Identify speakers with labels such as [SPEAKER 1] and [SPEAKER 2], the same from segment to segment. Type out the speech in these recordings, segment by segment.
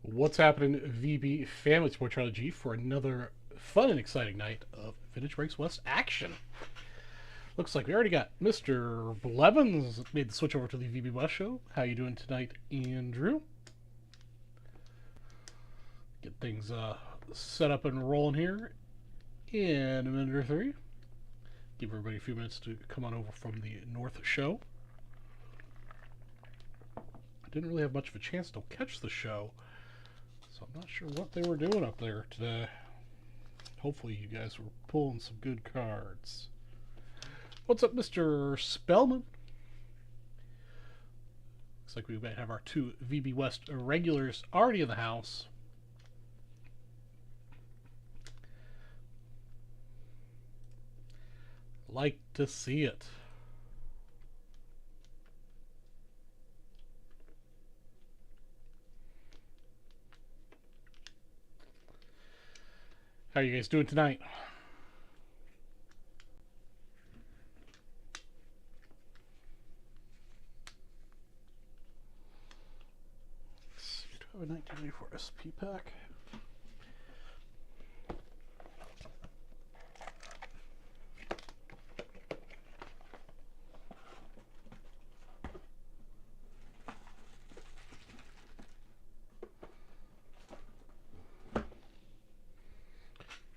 [SPEAKER 1] What's happening, VB family? Support Charlie G for another fun and exciting night of Vintage Breaks West action. Looks like we already got Mr. Blevins made the switch over to the VB West show. How you doing tonight, Andrew? Get things set up and rolling here in a minute or three. Give everybody a few minutes to come on over from the North show. I didn't really have much of a chance to catch the show, so I'm not sure what they were doing up there today. Hopefully you guys were pulling some good cards. What's up, Mr. Spellman? Looks like we might have our two VB West regulars already in the house. Like to see it. How are you guys doing tonight? Let's see, do I have a 1994 SP pack?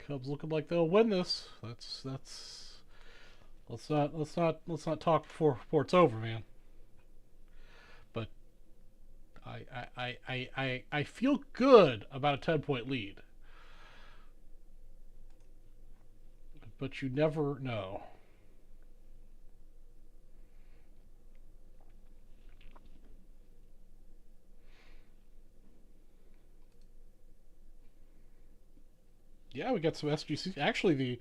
[SPEAKER 1] Cubs looking like they'll win this. Let's not talk before it's over, man. But I feel good about a 10-point lead. But you never know. Yeah, we got some SGC. Actually,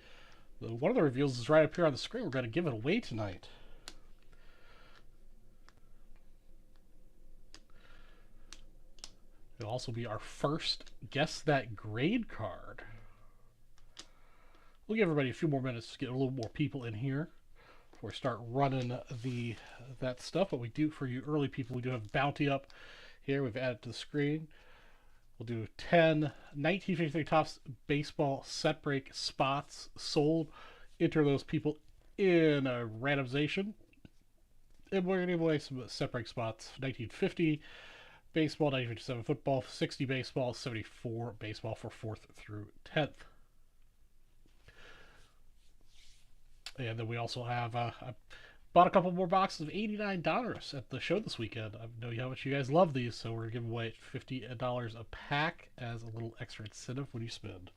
[SPEAKER 1] the one of the reveals is right up here on the screen. We're going to give it away tonight. It'll also be our first Guess That Grade card. We'll give everybody a few more minutes to get a little more people in here before we start running that stuff. What we do for you early people, we do have Bounty up here. We've added to the screen. We'll do 10 1953 Topps baseball set break spots sold. Enter those people in a randomization. And we're going to give away some set break spots. 1950 baseball, 1957 football, 60 baseball, 74 baseball for 4th through 10th. And then we also have I bought a couple more boxes of $89 at the show this weekend. I know how much you guys love these, so we're going to give away $50 a pack as a little extra incentive when you spend.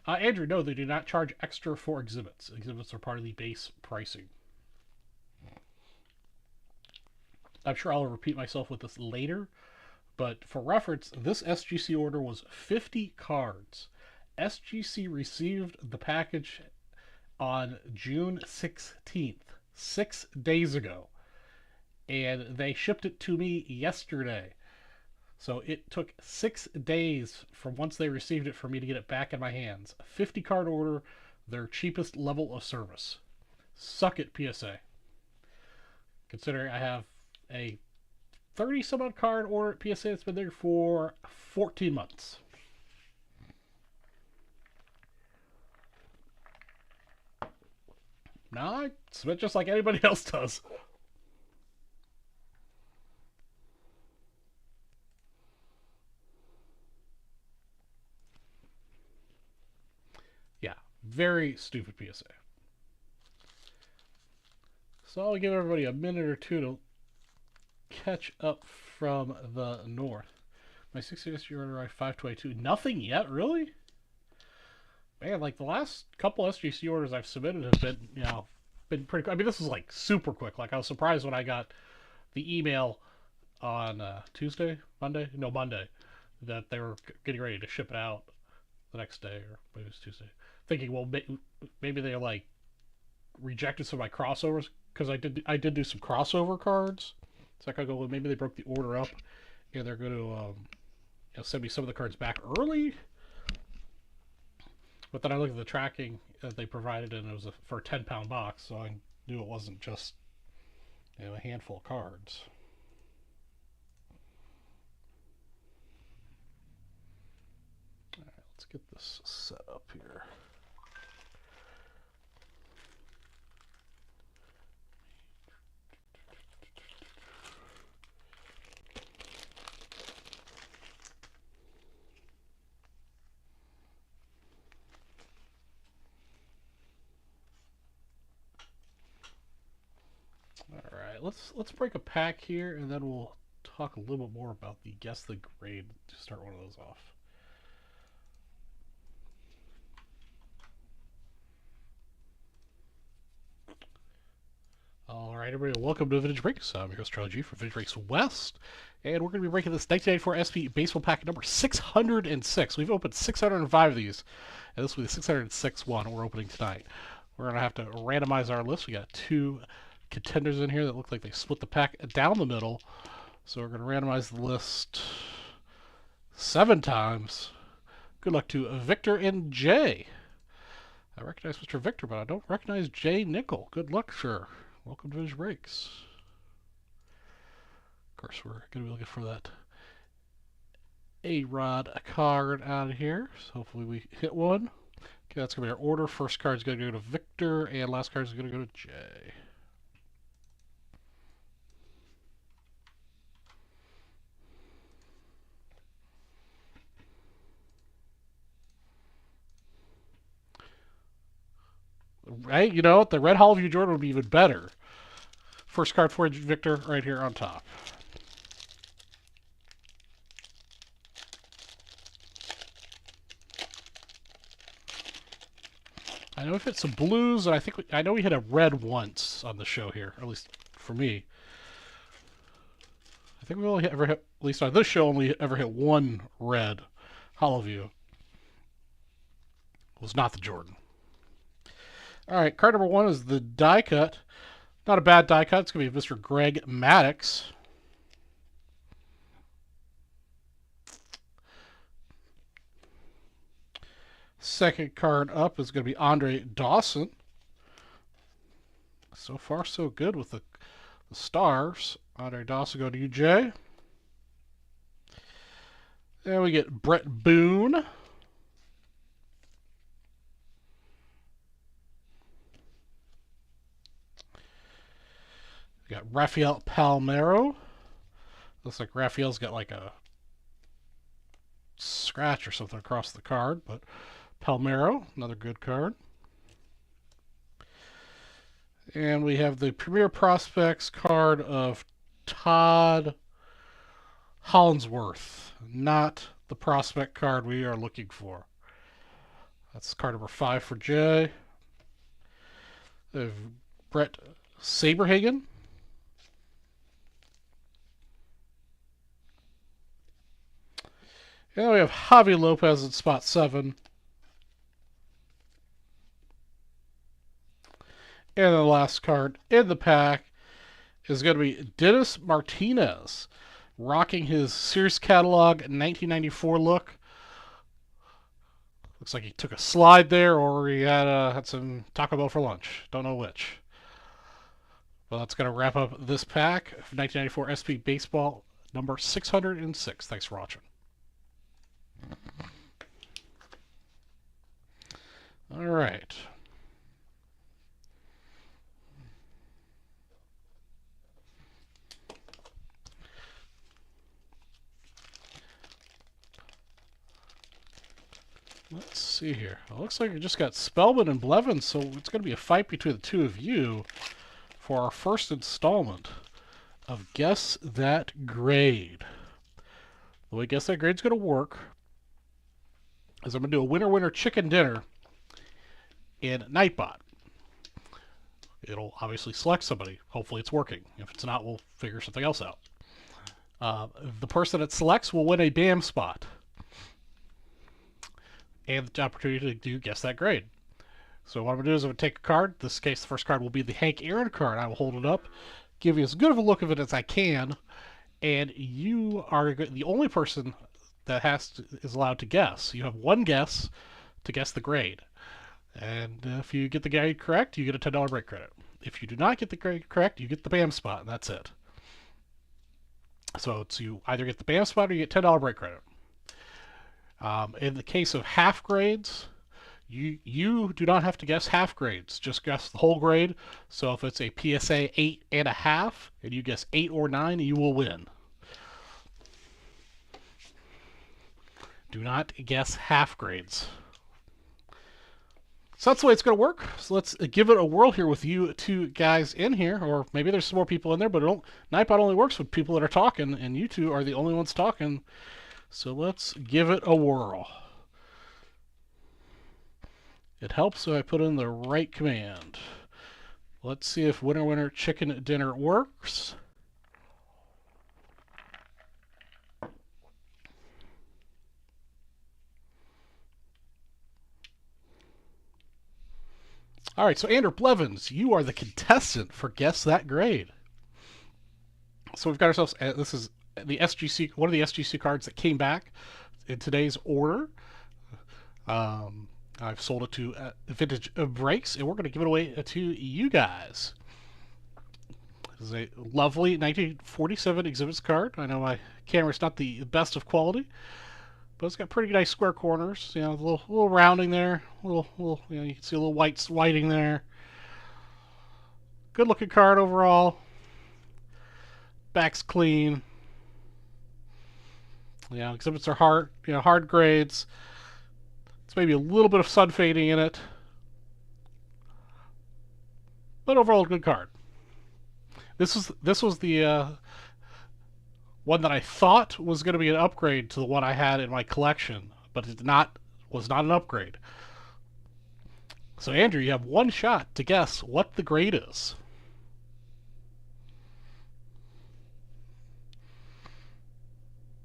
[SPEAKER 1] Andrew, no, they do not charge extra for exhibits. Exhibits are part of the base pricing. I'm sure I'll repeat myself with this later, but for reference, this SGC order was 50 cards. SGC received the package on June 16th, 6 days ago, and they shipped it to me yesterday. So it took 6 days from once they received it for me to get it back in my hands. A 50 card order, their cheapest level of service. Suck it, PSA. Considering I have a 30 some odd card order at PSA that's been there for 14 months. Now I submit just like anybody else does. Yeah, very stupid PSA. So I'll give everybody a minute or two to catch up from the north. My 60 history order arrived 522. Nothing yet, really? Man, like the last couple SGC orders I've submitted have been, been pretty quick. I mean, this is like super quick. Like I was surprised when I got the email on Monday, that they were getting ready to ship it out the next day, or maybe it was Tuesday. Thinking, well, maybe they like rejected some of my crossovers because I did do some crossover cards. So I could go, well, maybe they broke the order up and they're going to send me some of the cards back early. But then I looked at the tracking that they provided, and it was for a 10-pound box, so I knew it wasn't just a handful of cards. Let's get this set up here. All right, let's break a pack here, and then we'll talk a little bit more about the guess the grade to start one of those off. All right, everybody, welcome to Vintage Breaks. I'm your host, Charlie G from Vintage Breaks West, and we're going to be breaking this 1994 SP Baseball Pack number 606. We've opened 605 of these, and this will be the 606th one we're opening tonight. We're going to have to randomize our list. We got two contenders in here that look like they split the pack down the middle, so we're going to randomize the list 7 times. Good luck to Victor and Jay. I recognize Mr. Victor, but I don't recognize Jay Nickel. Good luck, sir. Welcome to Vintage Breaks. Of course, we're going to be looking for that A-Rod card out of here. So hopefully we hit one. Okay, that's going to be our order. First card's going to go to Victor, and last card's going to go to Jay. Right, you know, the Red Hall View Jordan would be even better. First card for Victor right here on top. I know we've hit some blues, and I know we hit a red once on the show here, at least for me. I think we only ever hit, at least on this show, only ever hit one red Hollow View. It was not the Jordan. All right, card number 1 is the die cut. Not a bad die cut. It's going to be Mr. Greg Maddux. Second card up is going to be Andre Dawson. So far, so good with the stars. Andre Dawson go to you, Jay. Then we get Brett Boone. We got Rafael Palmeiro. Looks like Rafael's got like a scratch or something across the card, but Palmeiro, another good card. And we have the Premier Prospects card of Todd Hollinsworth, not the prospect card we are looking for. That's card number 5 for Jay. We have Brett Saberhagen. And we have Javi Lopez at spot 7. And the last card in the pack is going to be Dennis Martinez, rocking his Sears Catalog 1994 look. Looks like he took a slide there, or he had some Taco Bell for lunch. Don't know which. Well, that's going to wrap up this pack of 1994 SP Baseball number 606. Thanks for watching. All right. Let's see here. It looks like we just got Spellman and Blevins, so it's going to be a fight between the two of you for our first installment of Guess That Grade. The way Guess That Grade's going to work is I'm going to do a winner-winner chicken dinner in Nightbot. It'll obviously select somebody. Hopefully it's working. If it's not, we'll figure something else out. The person that selects will win a BAM spot and the opportunity to Guess That Grade. So what I'm going to do is I'm going to take a card. In this case, the first card will be the Hank Aaron card. I will hold it up, give you as good of a look of it as I can, and you are the only person that is allowed to guess. You have one guess to guess the grade. And if you get the grade correct, you get a $10 break credit. If you do not get the grade correct, you get the BAM spot, and that's it. So you either get the BAM spot or you get $10 break credit. In the case of half grades, you do not have to guess half grades. Just guess the whole grade. So if it's a PSA 8.5 and you guess 8 or 9, you will win. Do not guess half grades. So that's the way it's going to work. So let's give it a whirl here with you two guys in here, or maybe there's some more people in there, but Nightbot only works with people that are talking, and you two are the only ones talking. So let's give it a whirl. It helps if I put in the right command. Let's see if Winner Winner Chicken Dinner works. All right, so Andrew Blevins, you are the contestant for Guess That Grade. So we've got ourselves, this is the SGC, one of the SGC cards that came back in today's order. I've sold it to Vintage Breaks, and we're going to give it away to you guys. This is a lovely 1947 exhibits card. I know my camera's not the best of quality, but it's got pretty nice square corners. You know, a little rounding there, little you know, you can see a little whiting there. Good looking card overall. Back's clean. Yeah, exhibits are hard grades. It's maybe a little bit of sun fading in it, but overall a good card. This was the one that I thought was going to be an upgrade to the one I had in my collection, but it was not an upgrade. So Andrew, you have one shot to guess what the grade is.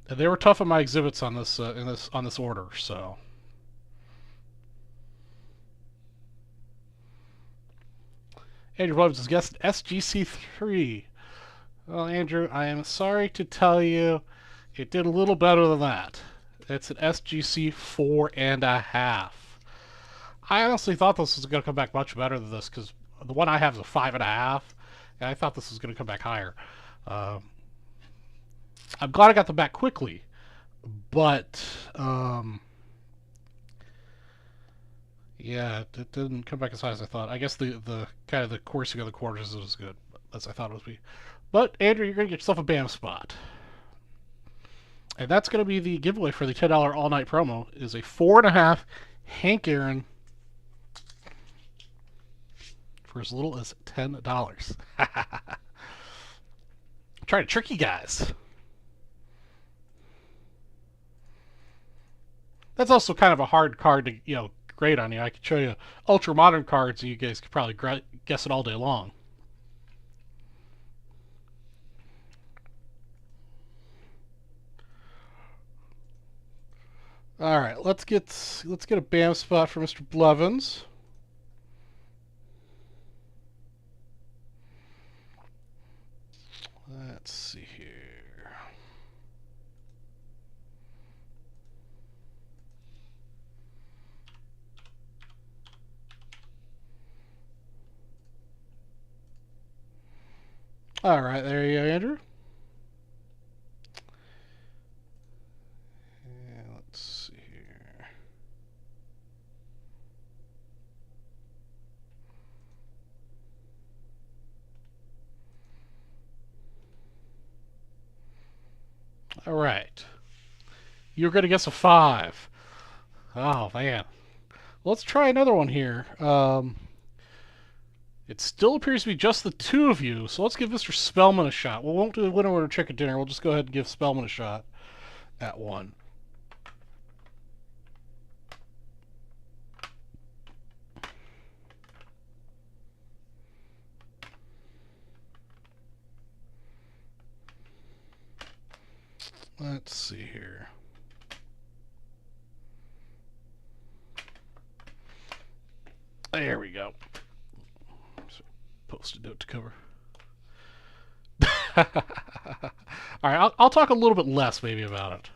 [SPEAKER 1] And they were tough on my exhibits on this on this order, so. Andrew Williams has guessed SGC3. Well, Andrew, I am sorry to tell you, it did a little better than that. It's an SGC 4.5. I honestly thought this was going to come back much better than this, because the one I have is a 5.5, and I thought this was going to come back higher. I'm glad I got them back quickly, but yeah, it didn't come back as high as I thought. I guess the kind of the coursing of the quarters was good, as I thought it would be. But Andrew, you're going to get yourself a BAM spot. And that's going to be the giveaway for the $10 all-night promo, is a 4.5 Hank Aaron for as little as $10. Trying to trick you guys. That's also kind of a hard card to, grade on you. I could show you ultra modern cards and you guys could probably guess it all day long. All right, let's get a BAM spot for Mr. Blevins. Let's see here. All right, there you go, Andrew. Yeah, let's see here. All right. You're going to guess a 5. Oh, man. Let's try another one here. It still appears to be just the two of you, so let's give Mr. Spellman a shot. We won't do the Winner Winner Chicken Dinner. We'll just go ahead and give Spellman a shot at 1. Let's see here. There we go. Post-it note to cover. All right, I'll talk a little bit less maybe about it.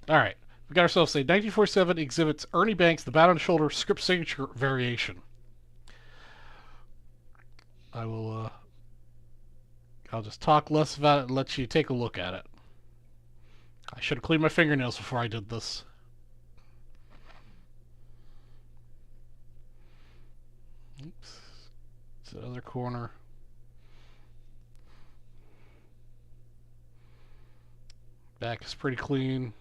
[SPEAKER 1] All right, we got ourselves a 1947 exhibits Ernie Banks, the Bat on the Shoulder script signature variation. I will I'll just talk less about it and let you take a look at it. I should have cleaned my fingernails before I did this. Oops. It's the other corner. Back is pretty clean.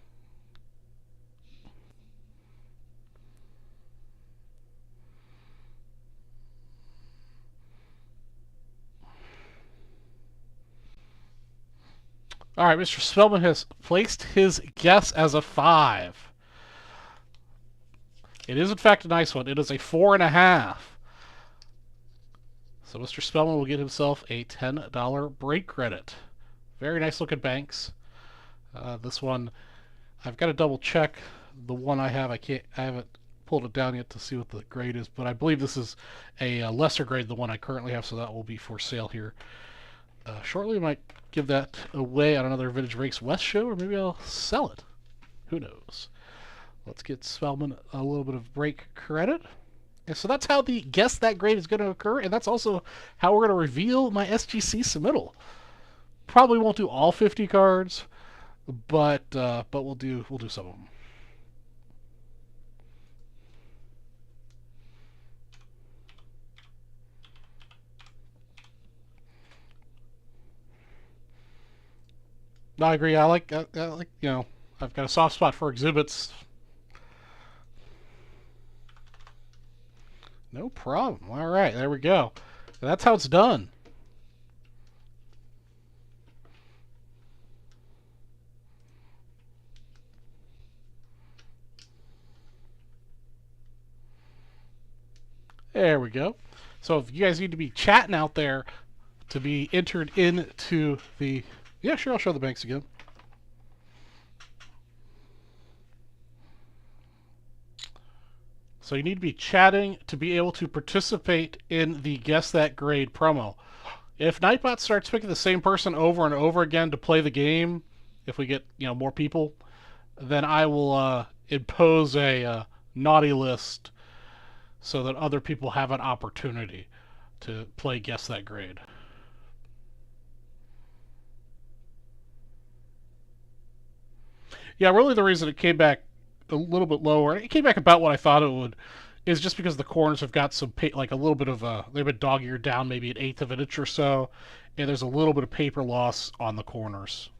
[SPEAKER 1] All right, Mr. Spellman has placed his guess as a 5. It is, in fact, a nice one. It is a 4.5. So Mr. Spellman will get himself a $10 break credit. Very nice looking banks. This one, I've got to double check the one I have. I haven't pulled it down yet to see what the grade is, but I believe this is a lesser grade than the one I currently have, so that will be for sale here. Shortly, I might give that away on another Vintage Breaks West show, or maybe I'll sell it. Who knows? Let's get Spellman a little bit of break credit. And so that's how the guess that grade is going to occur, and that's also how we're going to reveal my SGC submittal. Probably won't do all 50 cards, but we'll do some of them. No, I agree. I like I've got a soft spot for exhibits. No problem. All right, there we go. That's how it's done. There we go. So if you guys need to be chatting out there to be entered into the... Yeah, sure, I'll show the banks again. So you need to be chatting to be able to participate in the Guess That Grade promo. If Nightbot starts picking the same person over and over again to play the game, if we get more people, then I will impose a naughty list so that other people have an opportunity to play Guess That Grade. Yeah, really the reason it came back a little bit lower, it came back about what I thought it would, is just because the corners have got some, like a little bit of they've been dog-eared down maybe an eighth of an inch or so, and there's a little bit of paper loss on the corners.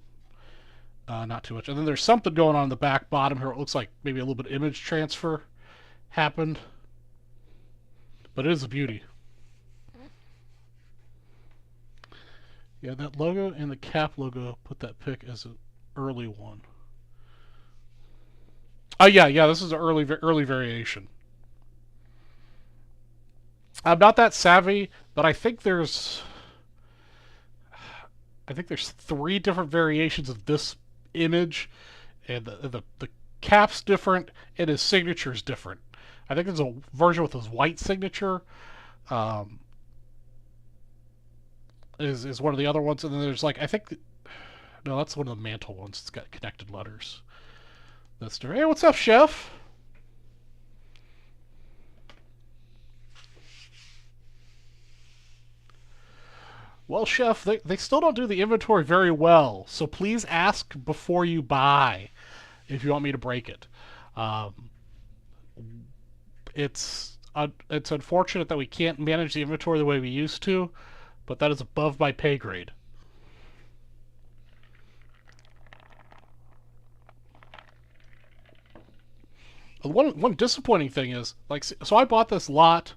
[SPEAKER 1] Not too much. And then there's something going on in the back bottom here. It looks like maybe a little bit of image transfer happened. But it is a beauty. Yeah, that logo and the cap logo, put that pick as an early one. Oh yeah, this is an early variation. I'm not that savvy, but I think there's 3 different variations of this image, and the cap's different, and his signature's different. I think there's a version with his white signature. Is one of the other ones, and then there's no, that's one of the mantle ones. It's got connected letters. That's hey, what's up, Chef? Well, Chef, they still don't do the inventory very well, so please ask before you buy if you want me to break it. It's unfortunate that we can't manage the inventory the way we used to, but that is above my pay grade. One disappointing thing is, so I bought this lot.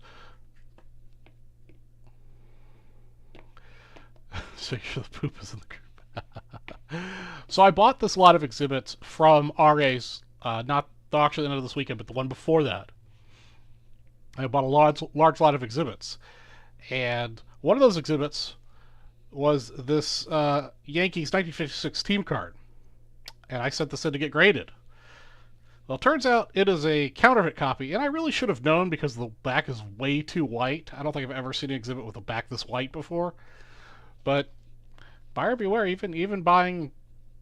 [SPEAKER 1] So sure the poop is in the group. So I bought this lot of exhibits from RA's, not the auction at the end of this weekend, but the one before that. I bought a large lot of exhibits, and one of those exhibits was this Yankees 1956 team card, and I sent this in to get graded. Well, it turns out it is a counterfeit copy, and I really should have known because the back is way too white. I don't think I've ever seen an exhibit with a back this white before. But buyer beware, even buying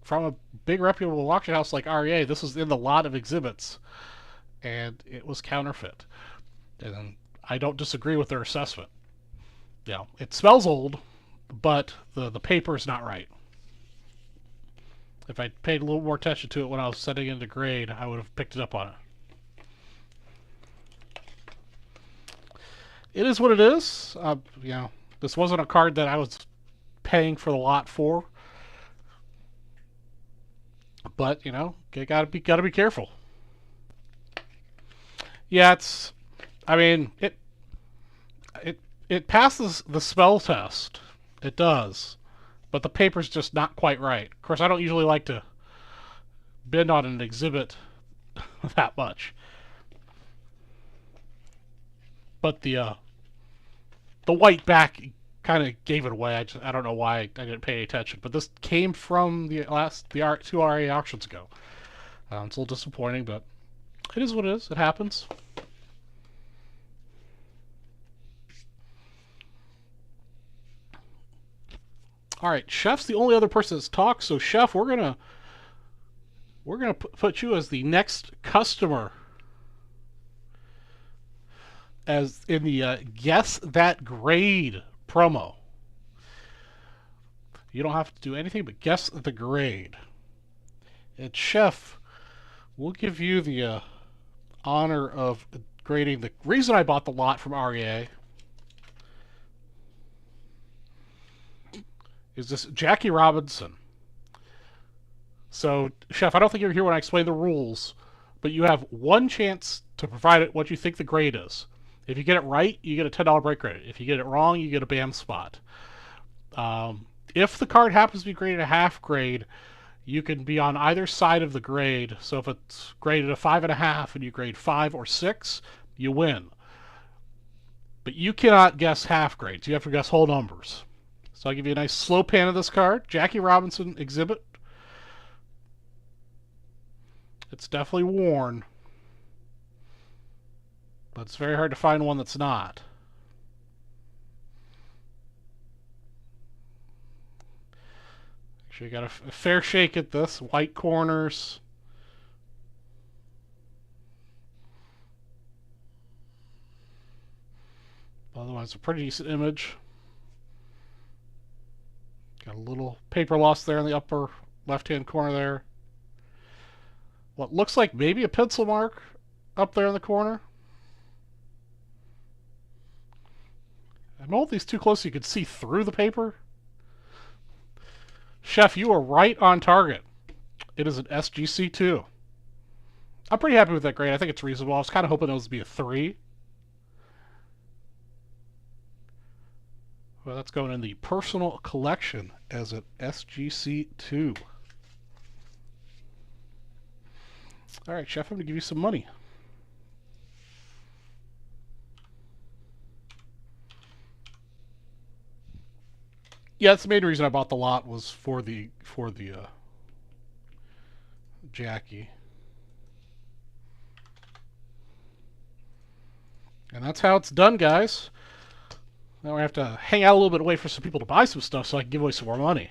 [SPEAKER 1] from a big reputable auction house like REA, this was in the lot of exhibits, and it was counterfeit. And I don't disagree with their assessment. It smells old, but the paper is not right. If I paid a little more attention to it when I was setting it into grade, I would have picked it up on it. It is what it is. You know, this wasn't a card that I was paying for the lot for, but you know, you gotta be careful. Yeah, it's. I mean, it passes the spell test. It does, but the paper's just not quite right. Of course, I don't usually like to bend on an exhibit that much, but the white back kind of gave it away. I don't know why I didn't pay attention, but this came from the two RA auctions ago. It's a little disappointing, but it is what it is. It happens. All right, Chef's the only other person that's talked, so Chef, we're gonna put you as the next customer, as in the Guess That Grade promo. You don't have to do anything but guess the grade. And Chef, we'll give you the honor of grading. The reason I bought the lot from REA is this Jackie Robinson. So, Chef, I don't think you were here when I explained the rules, but you have one chance to provide it what you think the grade is. If you get it right, you get a $10 break credit. If you get it wrong, you get a BAM spot. If the card happens to be graded a half grade, you can be on either side of the grade. So if it's graded a 5.5 and you grade 5 or 6, you win. But you cannot guess half grades. You have to guess whole numbers. So I'll give you a nice slow pan of this card. Jackie Robinson exhibit. It's definitely worn, but it's very hard to find one that's not. Actually, you got a fair shake at this. White corners. Otherwise, a pretty decent image. Got a little paper loss there in the upper left-hand corner there. What looks like maybe a pencil mark up there in the corner. I'm holding these too close so you can see through the paper. Chef, you are right on target. It is an SGC2. I'm pretty happy with that grade. I think it's reasonable. I was kind of hoping it was to be a 3. Well, that's going in the personal collection as an SGC2. All right, Chef, I'm going to give you some money. Yeah, that's the main reason I bought the lot, was for the Jackie. And that's how it's done, guys. Now we have to hang out a little bit, wait for some people to buy some stuff so I can give away some more money.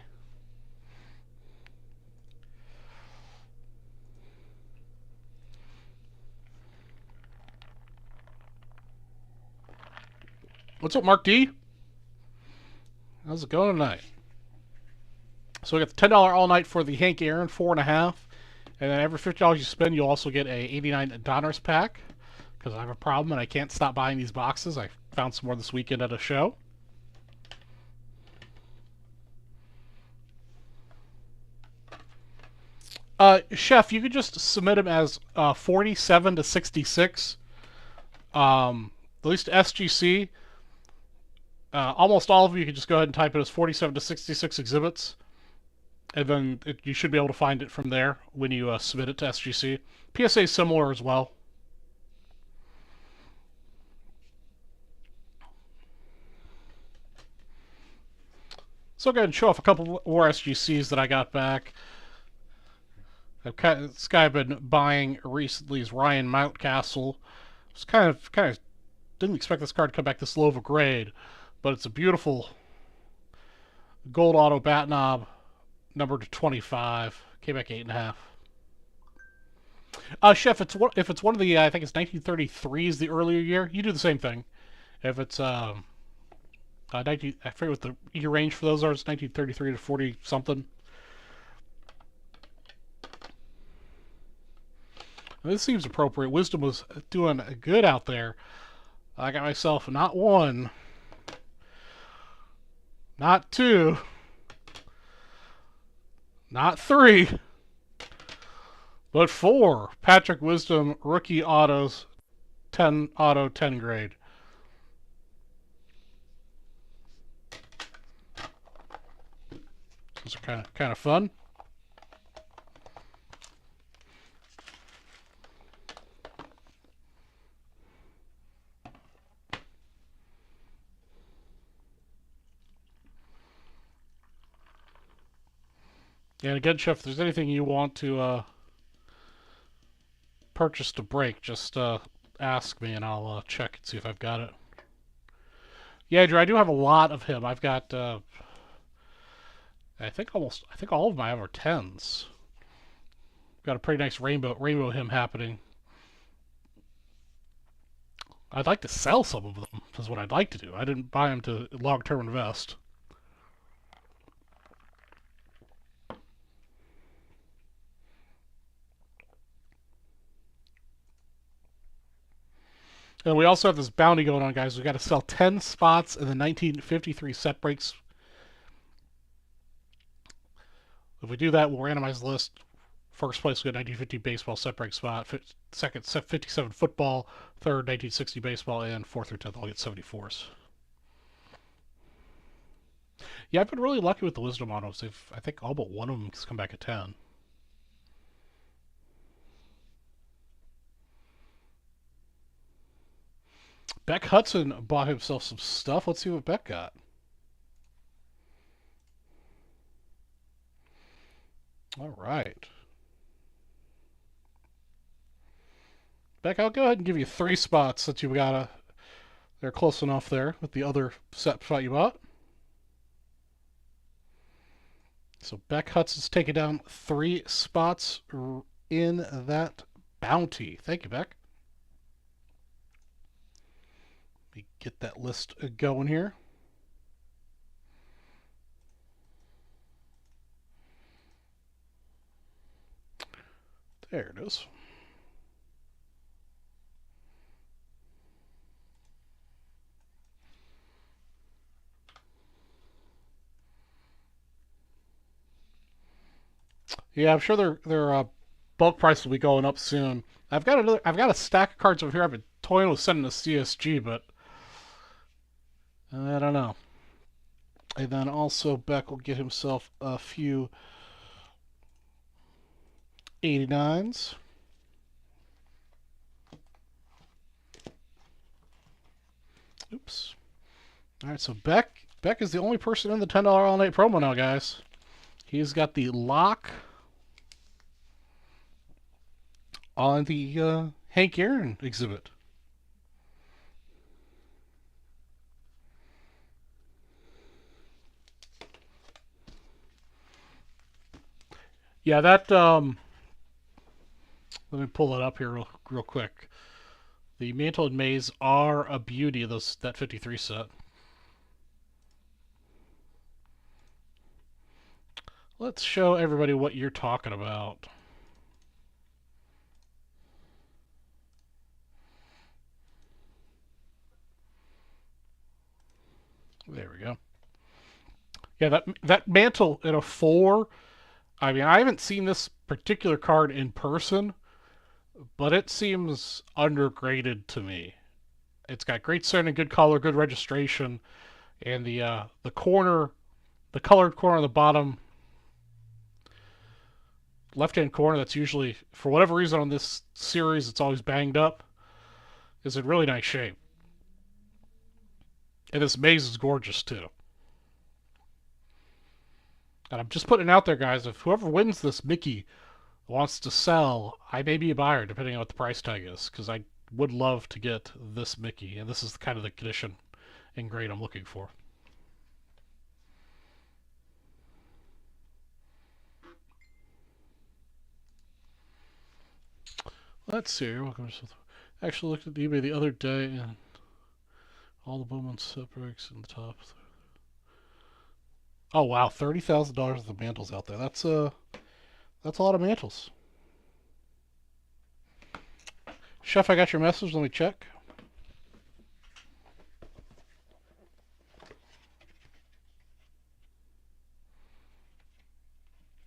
[SPEAKER 1] What's up, Mark D? How's it going tonight? So we got the $10 all night for the Hank Aaron 4.5, and then every $50 you spend, you'll also get a 89 Donruss pack, because I have a problem and I can't stop buying these boxes. I found some more this weekend at a show. Chef, you could just submit them as 47 to 66. At least SGC. Almost all of you can just go ahead and type it as 47 to 66 exhibits. And then you should be able to find it from there when you submit it to SGC. PSA is similar as well. So I'll go ahead and show off a couple more SGCs that I got back. This guy I've been buying recently is Ryan Mountcastle. It's kind of didn't expect this card to come back this low of a grade, but it's a beautiful gold auto bat knob, numbered to 25. Came back 8.5. Chef, if it's one of the I think it's 1933 is the earlier year, you do the same thing. If it's I forget what the year range for those are. It's 1933 to 40 something. And this seems appropriate. Wisdom was doing good out there. I got myself not one, not two, not three, but four Patrick Wisdom rookie autos, 10 auto, 10 grade. Those are kind of fun. And again, Chef, if there's anything you want to purchase to break, just ask me and I'll check and see if I've got it. Yeah, Drew, I do have a lot of him. I've got, I think all of them I have are 10s. Got a pretty nice rainbow him happening. I'd like to sell some of them, is what I'd like to do. I didn't buy them to long-term invest. And we also have this bounty going on, guys. We got to sell 10 spots in the 1953 set breaks. If we do that, we'll randomize the list. First place, we got 1950 baseball set break spot. Second, 57 football. Third, 1960 baseball. And fourth through 10th, I'll get 74s. Yeah, I've been really lucky with the Wisdom autos. I think all but one of them has come back at 10. Beck Hudson bought himself some stuff. Let's see what Beck got. All right. Beck, I'll go ahead and give you 3 spots since you got they're close enough there with the other set spot you bought. So Beck Hudson's taking down 3 spots in that bounty. Thank you, Beck. Let me get that list going here. There it is. Yeah, I'm sure their bulk price will be going up soon. I've got a stack of cards over here. I've been toying with sending to CSG, but I don't know. And then also Beck will get himself a few 89s. Oops. All right, so Beck is the only person in the $10 all night promo now, guys. He's got the lock on the Hank Aaron exhibit. Yeah, that let me pull it up here real quick. The Mantle and Maze are a beauty of that 53 set. Let's show everybody what you're talking about. There we go. Yeah, that Mantle in a 4. I mean, I haven't seen this particular card in person, but it seems undergraded to me. It's got great center, good color, good registration, and the corner, the colored corner on the bottom left-hand corner that's usually, for whatever reason on this series, it's always banged up, is in really nice shape. And this maze is gorgeous, too. And I'm just putting it out there, guys. If whoever wins this Mickey wants to sell, I may be a buyer, depending on what the price tag is, because I would love to get this Mickey, and this is kind of the condition and grade I'm looking for. Let's see. Actually looked at eBay the other day, and All the Bowman set breaks in the top. Oh wow, $30,000 of the mantles out there. That's a lot of mantles. Chef, I got your message. Let me check.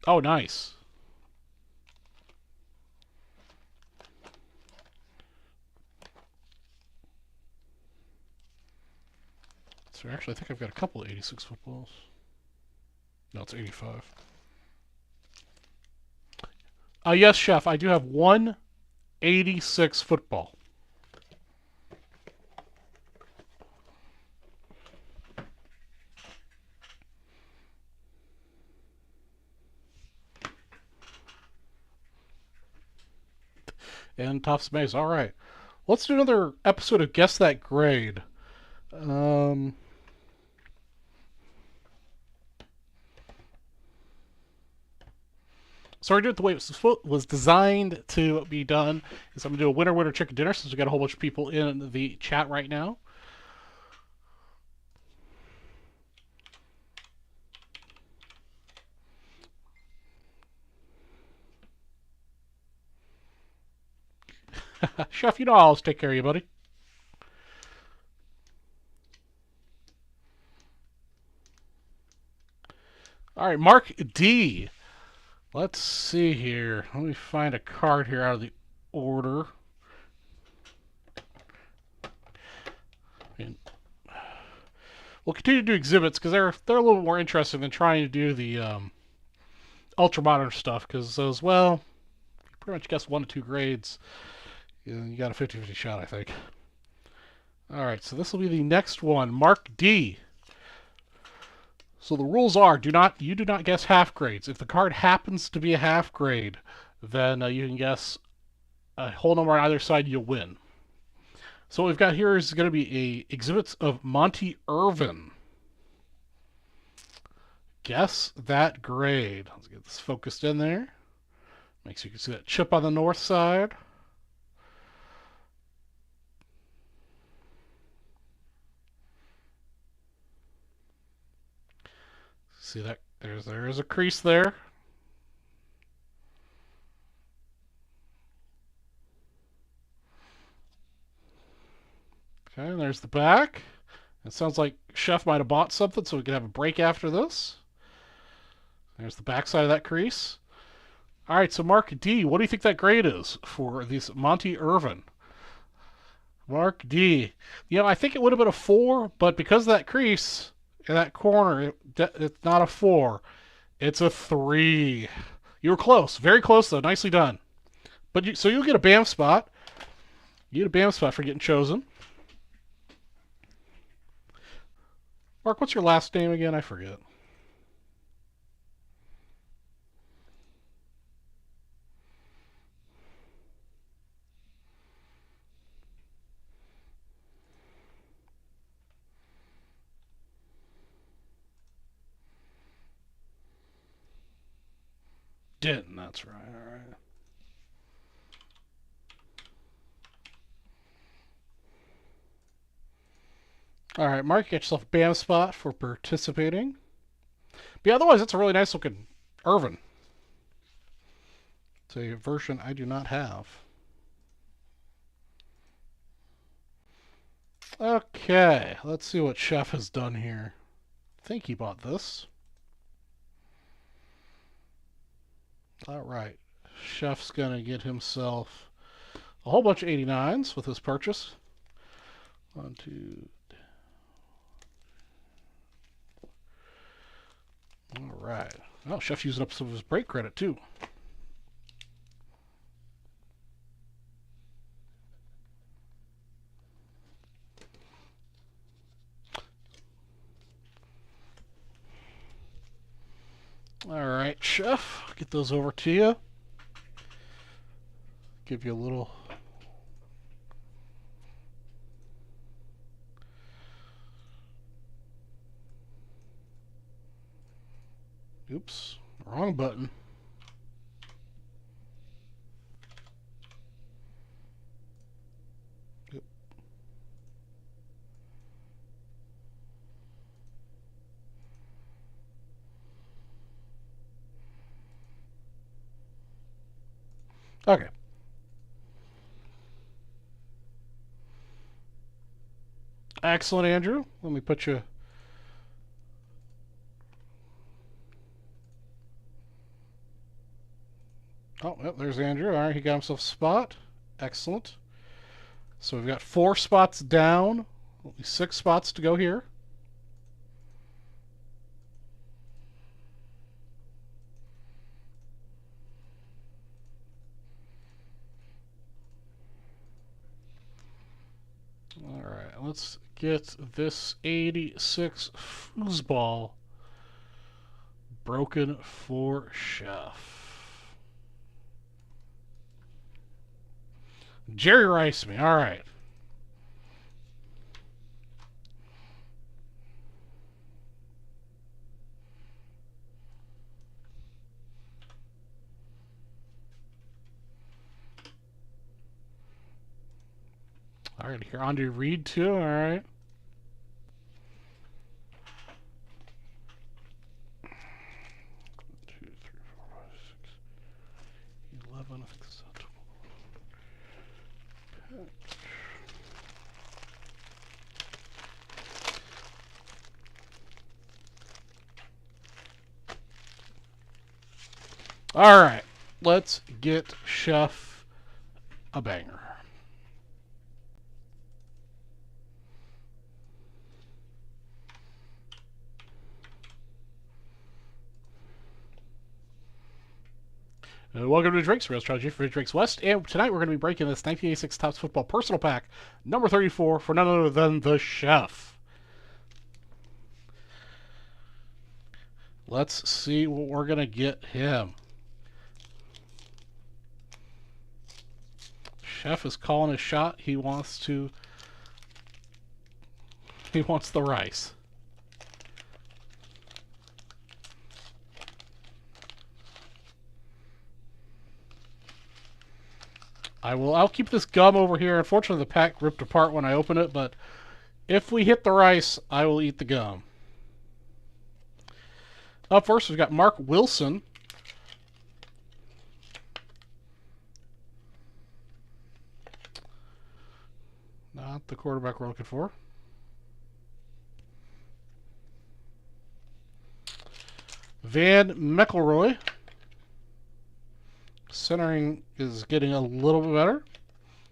[SPEAKER 1] Oh, nice. So actually, I think I've got a couple of 86 footballs. No, it's 85. Yes, Chef, I do have one 86 football. And Topps Maze. All right. Let's do another episode of Guess That Grade. So I do it the way it was designed to be done. Is I'm going to do a winner chicken dinner since we got a whole bunch of people in the chat right now. Chef, you know I'll always take care of you, buddy. All right, Mark D. Let's see here. Let me find a card here out of the order. And we'll continue to do exhibits because they're a little bit more interesting than trying to do the ultra modern stuff. Because as well, you pretty much guess 1 to 2 grades. You got a 50-50 shot, I think. All right, so this will be the next one, Mark D. So the rules are: you do not guess half grades. If the card happens to be a half grade, then you can guess a whole number on either side. You'll win. So what we've got here is going to be exhibits of Monty Irvin. Guess that grade. Let's get this focused in there. Make sure you can see that chip on the north side. See that? There's a crease there. Okay, and there's the back. It sounds like Chef might have bought something, so we can have a break after this. There's the back side of that crease. All right, so Mark D, what do you think that grade is for this Monty Irvin? Mark D. I think it would have been a 4, but because of that crease in that corner, it's not a 4. It's a 3. You were close. Very close, though. Nicely done. So you'll get a BAM spot. You get a BAM spot for getting chosen. Mark, what's your last name again? I forget. Denton, that's right. All right. All right, Mark, get yourself a BAM spot for participating. But yeah, otherwise, it's a really nice looking Irvin. It's a version I do not have. Okay, let's see what Chef has done here. I think he bought this. All right, Chef's gonna get himself a whole bunch of 89s with his purchase. 1, 2. All right. Oh, Chef's using up some of his break credit too. All right, Chef, get those over to you. Give you a little. Oops, wrong button. Yep. Okay. Excellent, Andrew. Let me put you... Oh, yep, there's Andrew. All right, he got himself a spot. Excellent. So we've got 4 spots down. Only 6 spots to go here. All right, let's get this 86 foosball broken for Chef. Jerry Rice me. All right. All right, here on to Reed too. All right. Two, three, four, five, six, 11. I think this is a 12. All right, let's get Chef a banger. Welcome to Drake's Real Strategy for Drake's West, and tonight we're going to be breaking this 1986 Topps Football Personal Pack, number 34, for none other than the Chef. Let's see what we're going to get him. Chef is calling a shot. He wants the rice. I'll keep this gum over here. Unfortunately, the pack ripped apart when I opened it, but if we hit the rice, I will eat the gum. Up first, we've got Mark Wilson. Not the quarterback we're looking for. Van McElroy. Centering is getting a little bit better.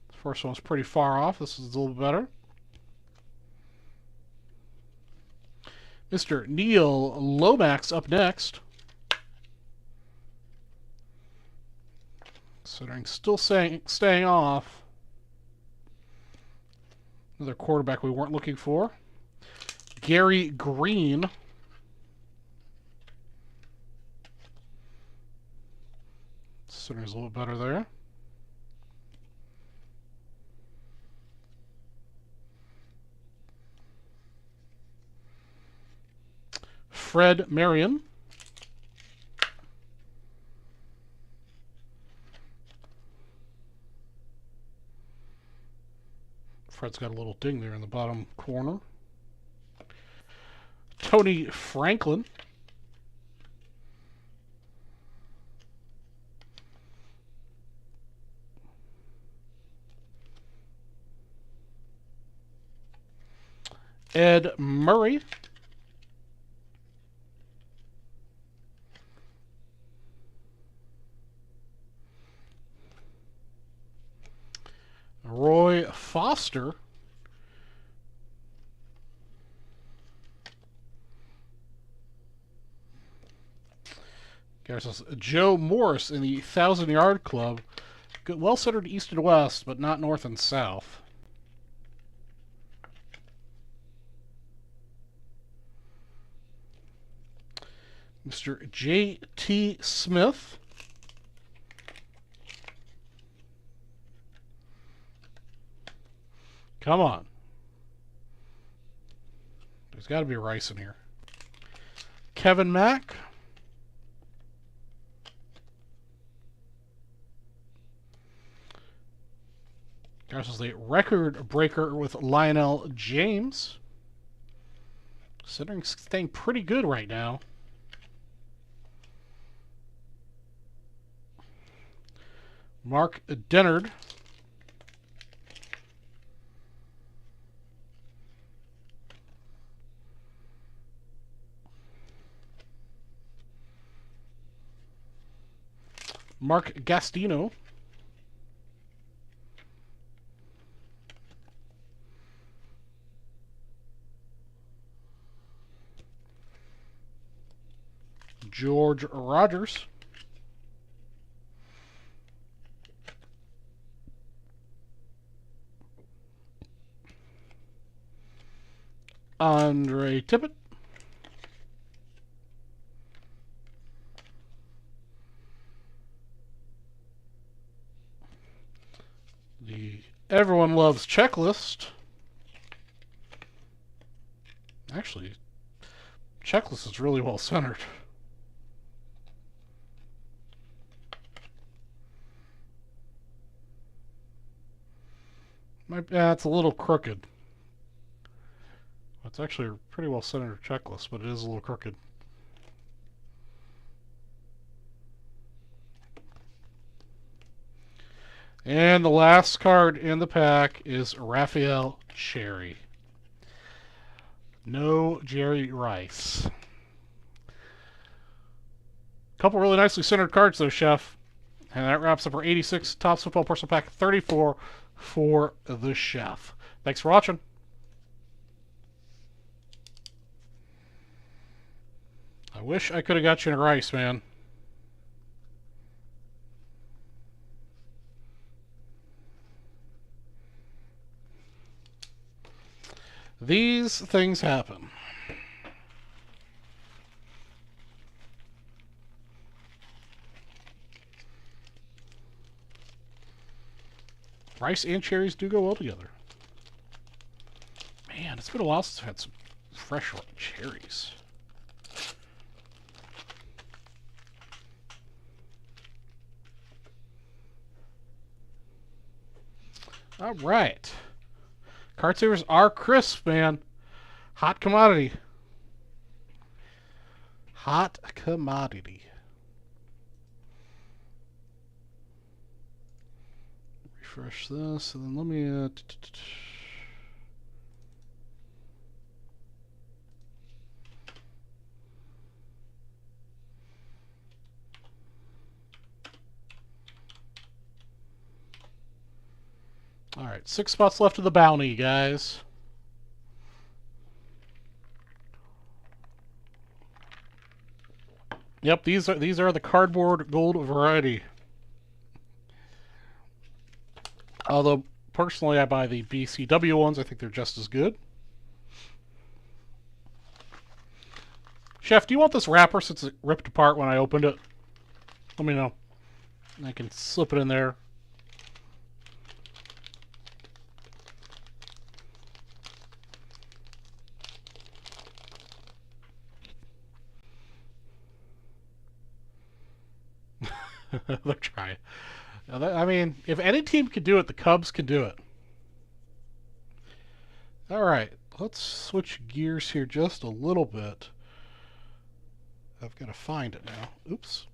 [SPEAKER 1] The first one's pretty far off. This is a little bit better. Mr. Neil Lomax up next. Centering still staying off. Another quarterback we weren't looking for. Gary Green. Center's a little better there. Fred Marion. Fred's got a little ding there in the bottom corner. Tony Franklin. Ed Murray. Roy Foster. Joe Morris in the 1,000-yard club. Well centered east and west, but not north and south. Mr. J.T. Smith. Come on. There's got to be a rice in here. Kevin Mack. This is the record breaker with Lionel James. Centering staying pretty good right now. Mark Dennard. Mark Gastino. George Rogers. Andre Tippett. The Everyone Loves Checklist. Actually, Checklist is really well centered. It's a little crooked. It's actually a pretty well centered checklist, but it is a little crooked. And the last card in the pack is Raphael Cherry. No Jerry Rice. Couple really nicely centered cards though, Chef. And that wraps up our 86 Topps Football Personal Pack 34 for the Chef. Thanks for watching. I wish I could have got you in Rice, man. These things happen. Rice and cherries do go well together. Man, it's been a while since I've had some fresh cherries. All right. Card savers are crisp, man. Hot commodity. Hot commodity. Refresh this, and then let me... Alright, 6 spots left of the bounty, guys. Yep, these are the cardboard gold variety. Although, personally, I buy the BCW ones. I think they're just as good. Chef, do you want this wrapper since it ripped apart when I opened it? Let me know. I can slip it in there. They're trying. I mean, if any team could do it, the Cubs can do it. All right, let's switch gears here just a little bit. I've got to find it now. Oops.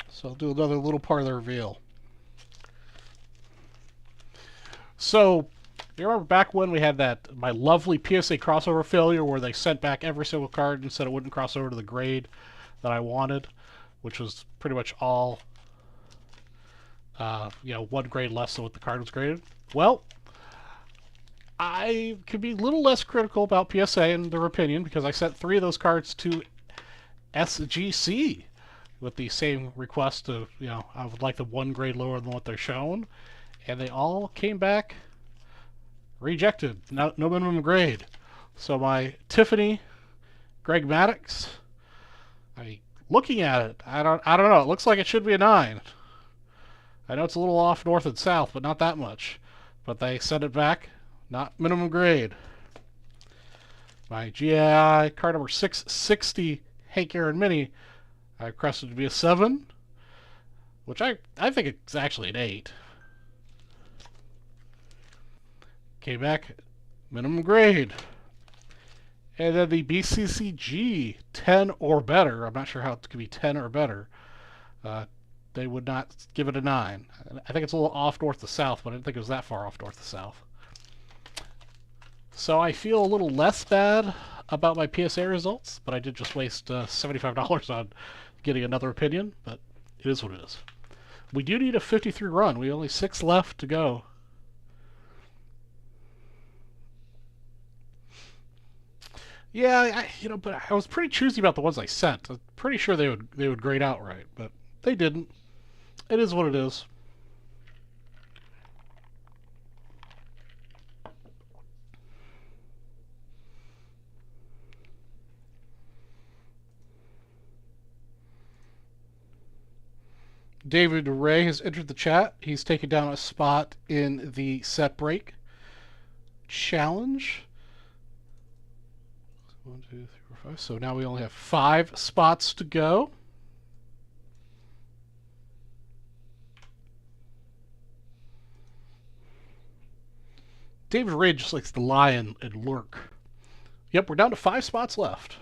[SPEAKER 1] So I'll do another little part of the reveal. So, you remember back when we had my lovely Psa Crossover Failure where they sent back every single card and said it wouldn't cross over to the grade that I wanted, which was pretty much all, one grade less than what the card was graded? Well, I could be a little less critical about PSA in their opinion because I sent 3 of those cards to SGC with the same request of, I would like them 1 grade lower than what they're shown, and they all came back rejected. No minimum grade. So my Tiffany Greg Maddux, looking at it, I don't know. It looks like it should be a 9. I know it's a little off north and south, but not that much. But they sent it back, not minimum grade. My GAI card number 660 Hank Aaron Mini, I requested to be a 7, which I think it's actually an 8. Came back, minimum grade. And then the BCCG 10 or better. I'm not sure how it could be 10 or better. They would not give it a 9. I think it's a little off north to south, but I didn't think it was that far off north to south. So I feel a little less bad about my PSA results, but I did just waste $75 on getting another opinion, but it is what it is. We do need a 53 run. We only 6 left to go. Yeah, but I was pretty choosy about the ones I sent. I'm pretty sure they would grade out right, but they didn't. It is what it is. David Ray has entered the chat. He's taken down a spot in the set break challenge. 1, 2, 3, 4, 5. So now we only have 5 spots to go. David Ray just likes to lie and lurk. Yep, we're down to 5 spots left.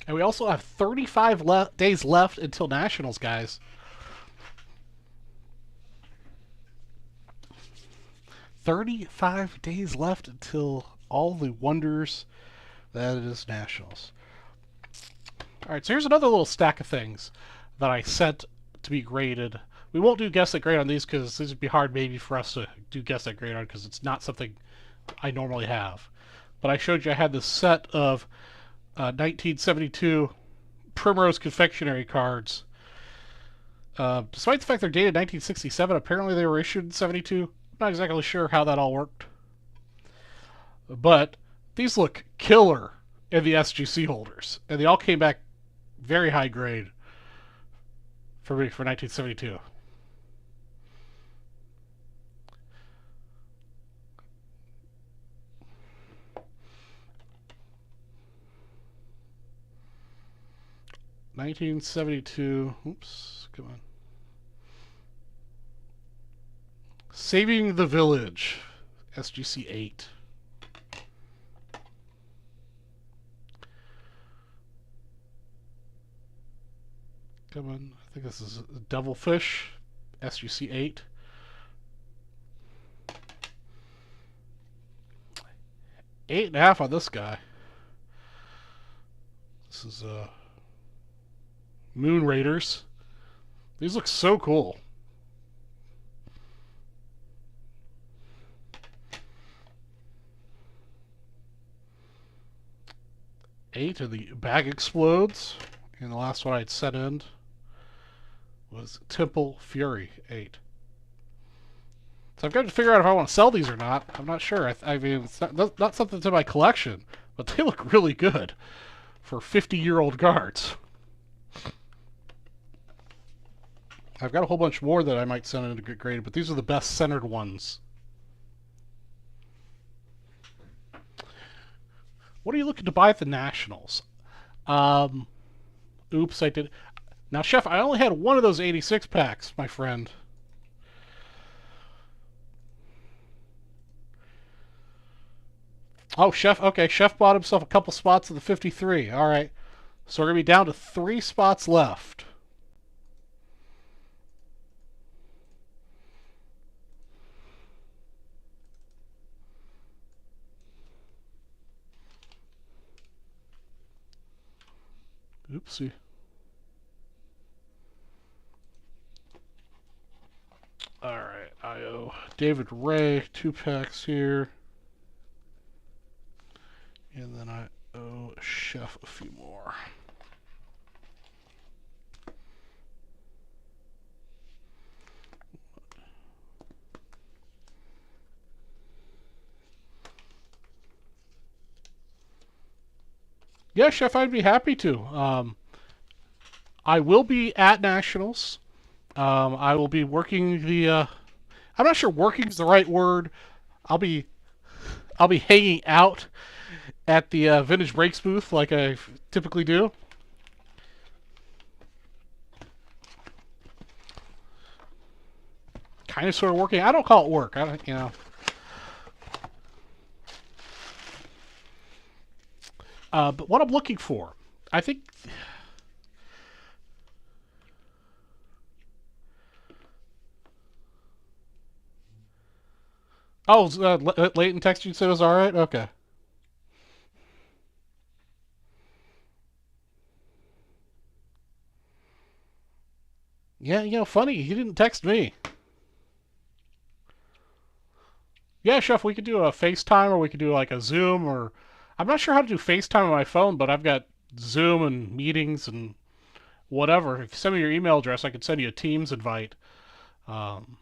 [SPEAKER 1] And we also have 35 days left until Nationals, guys. 35 days left until all the wonders that is Nationals. All right, so here's another little stack of things that I sent to be graded. We won't do guess that grade on these because this would be hard maybe for us to do guess that grade on because it's not something I normally have. But I showed you I had this set of 1972 Primrose Confectionary cards. Despite the fact they're dated 1967, apparently they were issued in 72. I'm not exactly sure how that all worked. But these look killer in the SGC holders. And they all came back very high grade for me for 1972. Oops, come on. Saving the Village, SGC 8. Come on, I think this is Devilfish, SGC 8. Eight and a half on this guy. This is Moon Raiders. These look so cool. Eight, and the bag explodes. And the last one I'd set in was Temple Fury 8. So I've got to figure out if I want to sell these or not. I'm not sure. I mean, it's not something to my collection, but they look really good for 50-year-old cards. I've got a whole bunch more that I might send in to get graded, but these are the best centered ones. What are you looking to buy at the Nationals? Oops, I did. Now, Chef, I only had one of those 86 packs, my friend. Oh, Chef. Okay, Chef bought himself a couple spots of the 53. All right. So we're going to be down to 3 spots left. Oopsie. Alright, I owe David Ray 2 packs here. And then I owe Chef a few more. Yeah, Chef, I'd be happy to. I will be at Nationals. I will be working the. I'm not sure working is the right word. I'll be hanging out at the Vintage Breaks booth like I typically do. God, kind of sort of working. I don't call it work. I don't, you know. But what I'm looking for, I think. Oh, Leighton text you said it was all right. Okay. Yeah, you know, funny. He didn't text me. Yeah, Chef, we could do a FaceTime or we could do like a Zoom or I'm not sure how to do FaceTime on my phone, but I've got Zoom and meetings and whatever. If you send me your email address, I could send you a Teams invite. Um,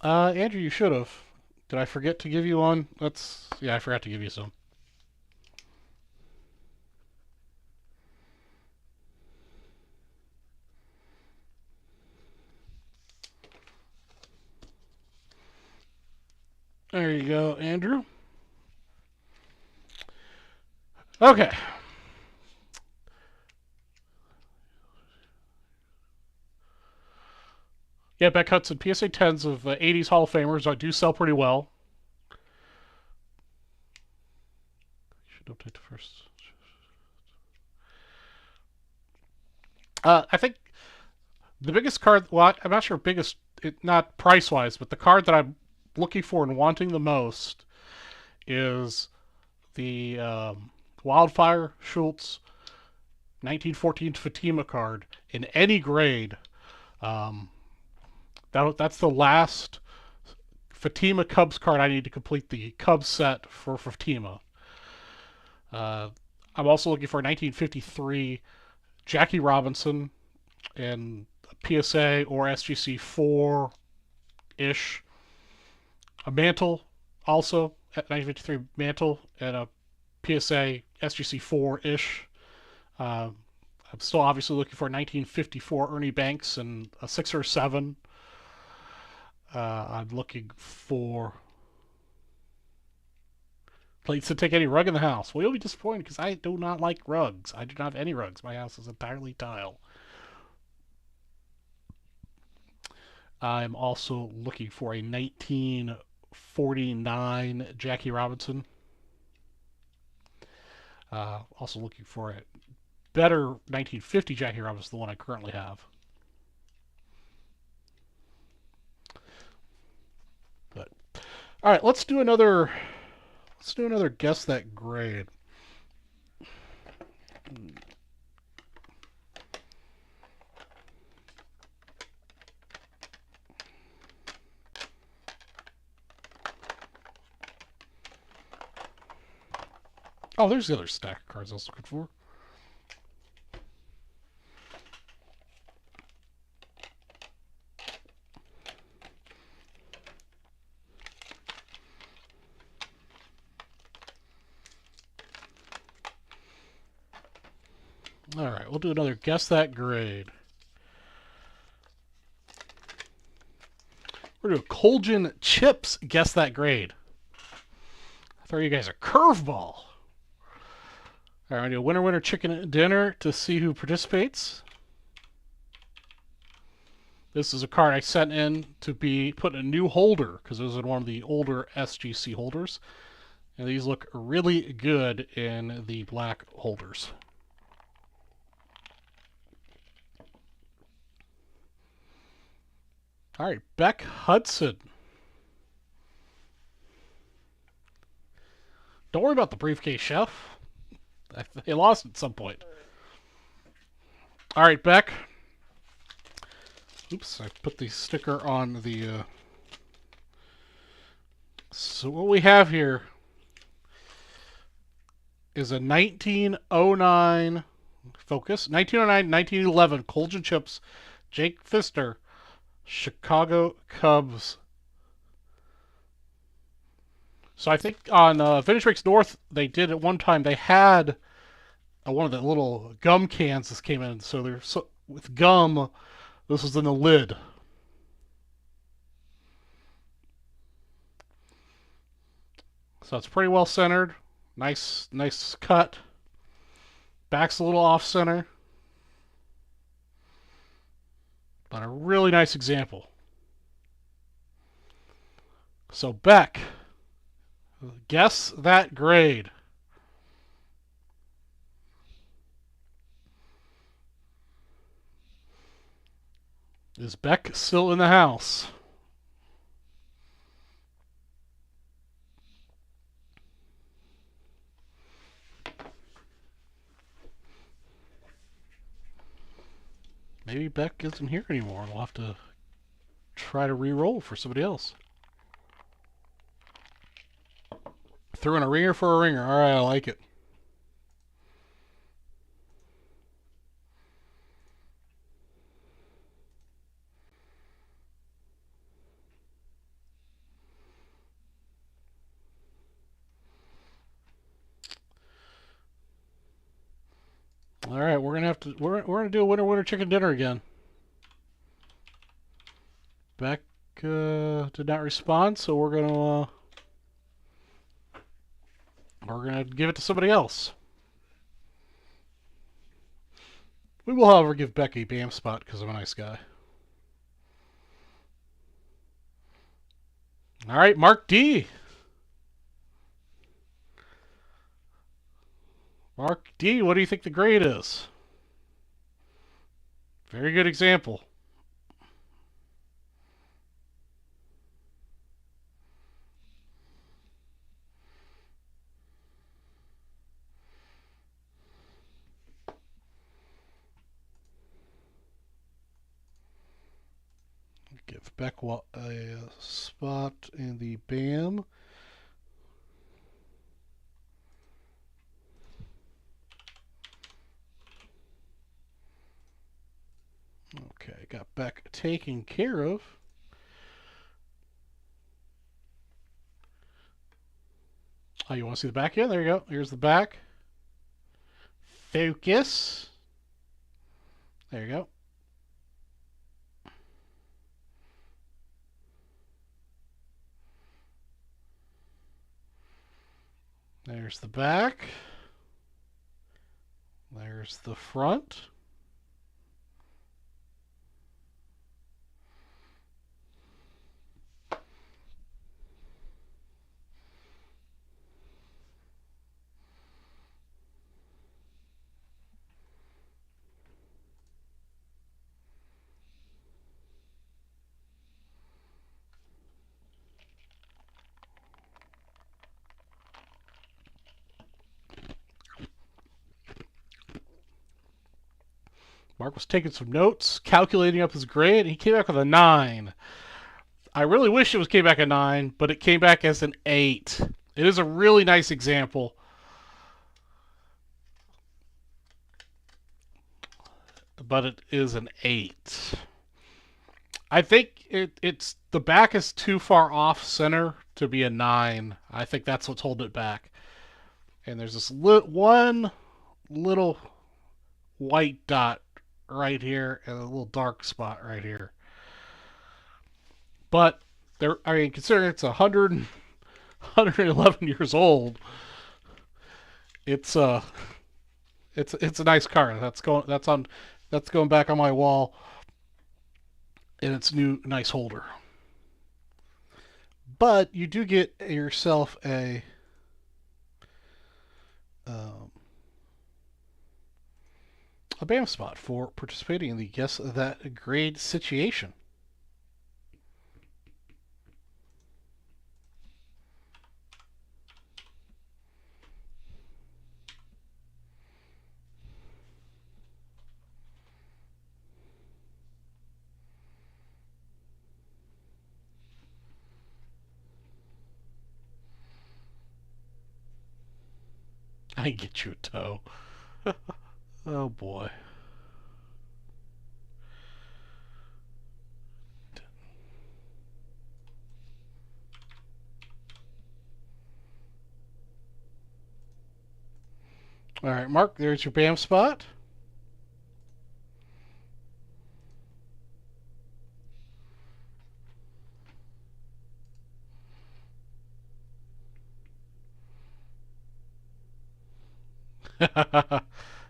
[SPEAKER 1] Andrew, you should have. Did I forget to give you one? Yeah, I forgot to give you some. There you go, Andrew. Okay. Yeah, Beck Hudson, PSA 10s of 80s Hall of Famers. I do sell pretty well. Should update the first. I think the biggest card, well, I'm not sure biggest, not price-wise, but the card that I'm looking for and wanting the most is the Wildfire Schultz 1914 Fatima card in any grade. That's the last Fatima Cubs card I need to complete the Cubs set for Fatima. I'm also looking for a 1953 Jackie Robinson and PSA or SGC 4-ish. A Mantle also at 1953 Mantle and a PSA SGC 4-ish. I'm still obviously looking for a 1954 Ernie Banks and a 6 or 7. I'm looking for plates to take any rug in the house. Well, you'll be disappointed because I do not like rugs. I do not have any rugs. My house is entirely tile. I'm also looking for a 1949 Jackie Robinson. Also looking for a better 1950 Jackie Robinson, the one I currently have. But all right, let's do another guess that grade. Oh, there's the other stack of cards I was looking for. All right, we'll do another guess that grade. We're going to do a Colgin Chips guess that grade. I throw you guys a curveball. All right, I'm going to do a winner chicken dinner to see who participates. This is a card I sent in to be put in a new holder because it was in one of the older SGC holders. And these look really good in the black holders. All right, Beck Hudson. Don't worry about the briefcase, Chef. They lost at some point. All right, Beck. Oops, I put the sticker on the... So what we have here is a 1909... Focus. 1909, 1911 Colgin Chips, Jake Fister, Chicago Cubs. So I think on Vintage Breaks North, they did at one time, they had one of the little gum cans that came in. So they're with gum, this was in the lid. So it's pretty well centered. Nice cut. Back's a little off center. But a really nice example. So Beck, guess that grade. Is Beck still in the house? Maybe Beck isn't here anymore. We'll have to try to re-roll for somebody else. Threw in a ringer for a ringer. All right, I like it. All right, we're gonna do a winner chicken dinner again. Beck did not respond, so we're gonna give it to somebody else. We will, however, give Beck a BAM spot because I'm a nice guy. All right, Mark D. Mark D, what do you think the grade is? Very good example. Give Beck a spot in the BAM. Okay, got Beck taken care of. Oh, you want to see the back? Yeah, there you go. Here's the back. Focus. There you go. There's the back. There's the front. Mark was taking some notes, calculating up his grade. He came back with a 9. I really wish it came back a 9, but it came back as an 8. It is a really nice example. But it is an 8. I think it's the back is too far off center to be a 9. I think that's what's holding it back. And there's this one little white dot right here and a little dark spot right here. But there, I mean, considering it's 111 years old, it's a nice card. That's going back on my wall, and it's nice holder. But you do get yourself a BAM spot for participating in the Guess That Grade situation. I get you a toe. Oh boy. All right, Mark, there's your BAM spot.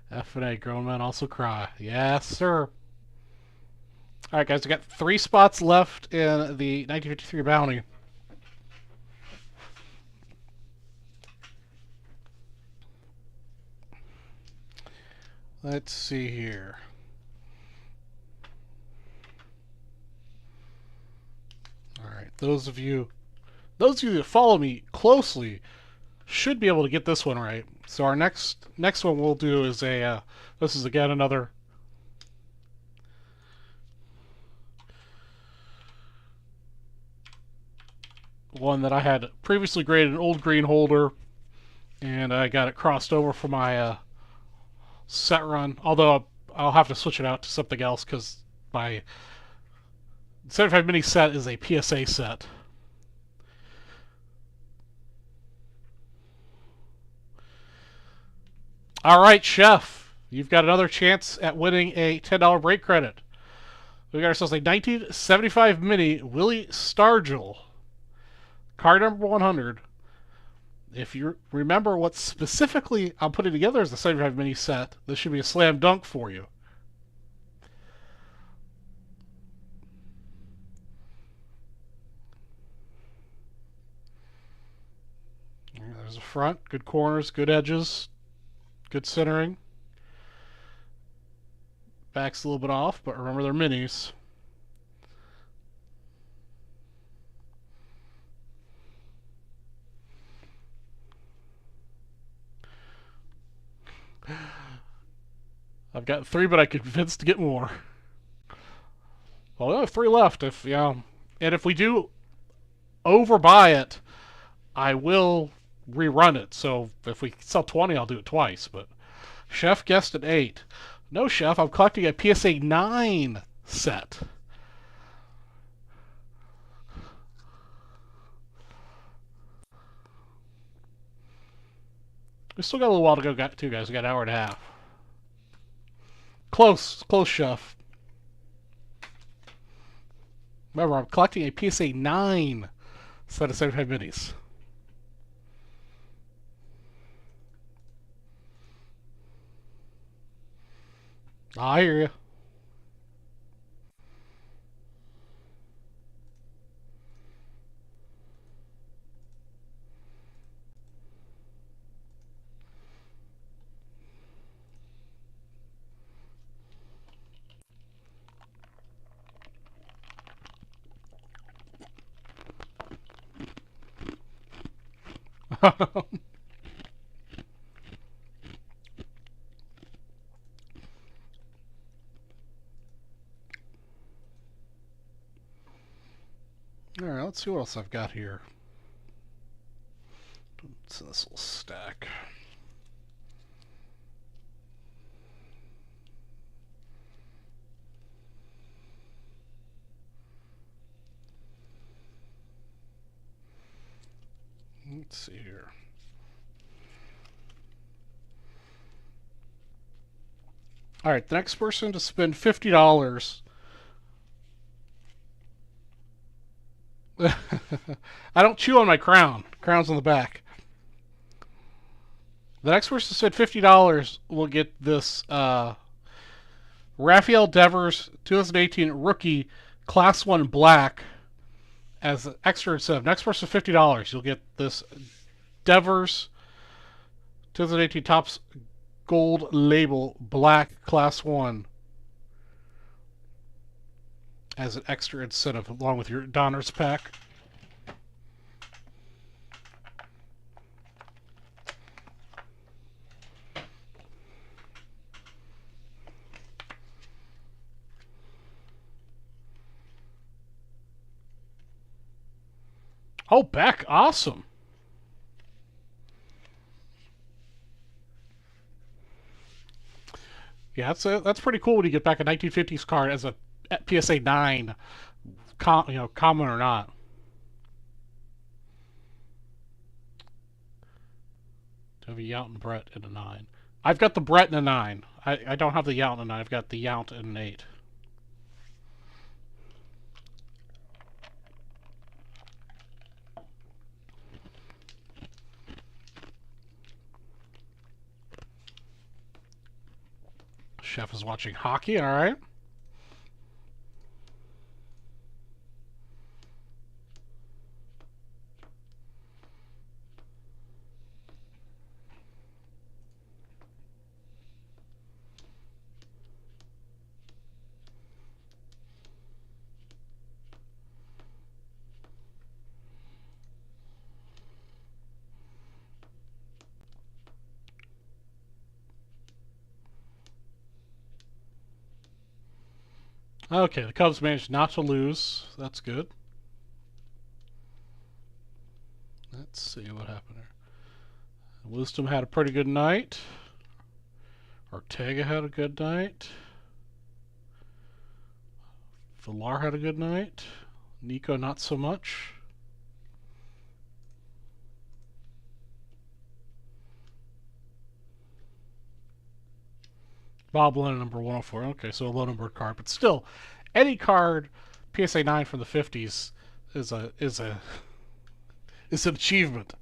[SPEAKER 1] F and A, grown men also cry. Yes, sir. All right, guys, we got 3 spots left in the 1953 bounty. Let's see here. All right, those of you that follow me closely should be able to get this one right. So our next one we'll do is a this is again another one that I had previously graded an old green holder, and I got it crossed over for my set run. Although I'll have to switch it out to something else because my 75 mini set is a PSA set. All right, Chef, you've got another chance at winning a $10 break credit. We got ourselves a 1975 mini Willie Stargell, card number 100. If you remember what specifically I'm putting together as the 75 mini set, this should be a slam dunk for you. There's the front, good corners, good edges, good centering. Back's a little bit off, but remember they're minis. I've got 3, but I could convince to get more. Well, we only have 3 left. If and if we do overbuy it, I will rerun it. So if we sell 20, I'll do it twice. But Chef guessed an 8. No, Chef, I'm collecting a PSA 9 set. We still got a little while to go, too, guys. We got an hour and a half. Close, Chef. Remember, I'm collecting a PSA 9 set of 75 minis. I hear you. Alright, let's see what else I've got here. What's in this little stack? Let's see here. Alright, the next person to spend $50. I don't chew on my crown. Crown's on the back. The next person to spend $50 will get this Rafael Devers 2018 rookie Class 1 Black as an extra incentive. Next person $50. You'll get this Devers 2018 Topps Gold Label Black Class 1 as an extra incentive along with your Donruss pack. Oh, Beck, awesome. Yeah, that's pretty cool when you get back a 1950s card as a PSA 9, common or not. Have a Yount and Brett in a 9. I've got the Brett in a 9. I don't have the Yount in a 9. I've got the Yount in an 8. Chef is watching hockey, alright. Okay, the Cubs managed not to lose. That's good. Let's see what happened there. Wisdom had a pretty good night. Ortega had a good night. Villar had a good night. Nico not so much. Bob Lennon number 104. Okay, so a low numbered card, but still, any card PSA 9 from the 50s is an achievement.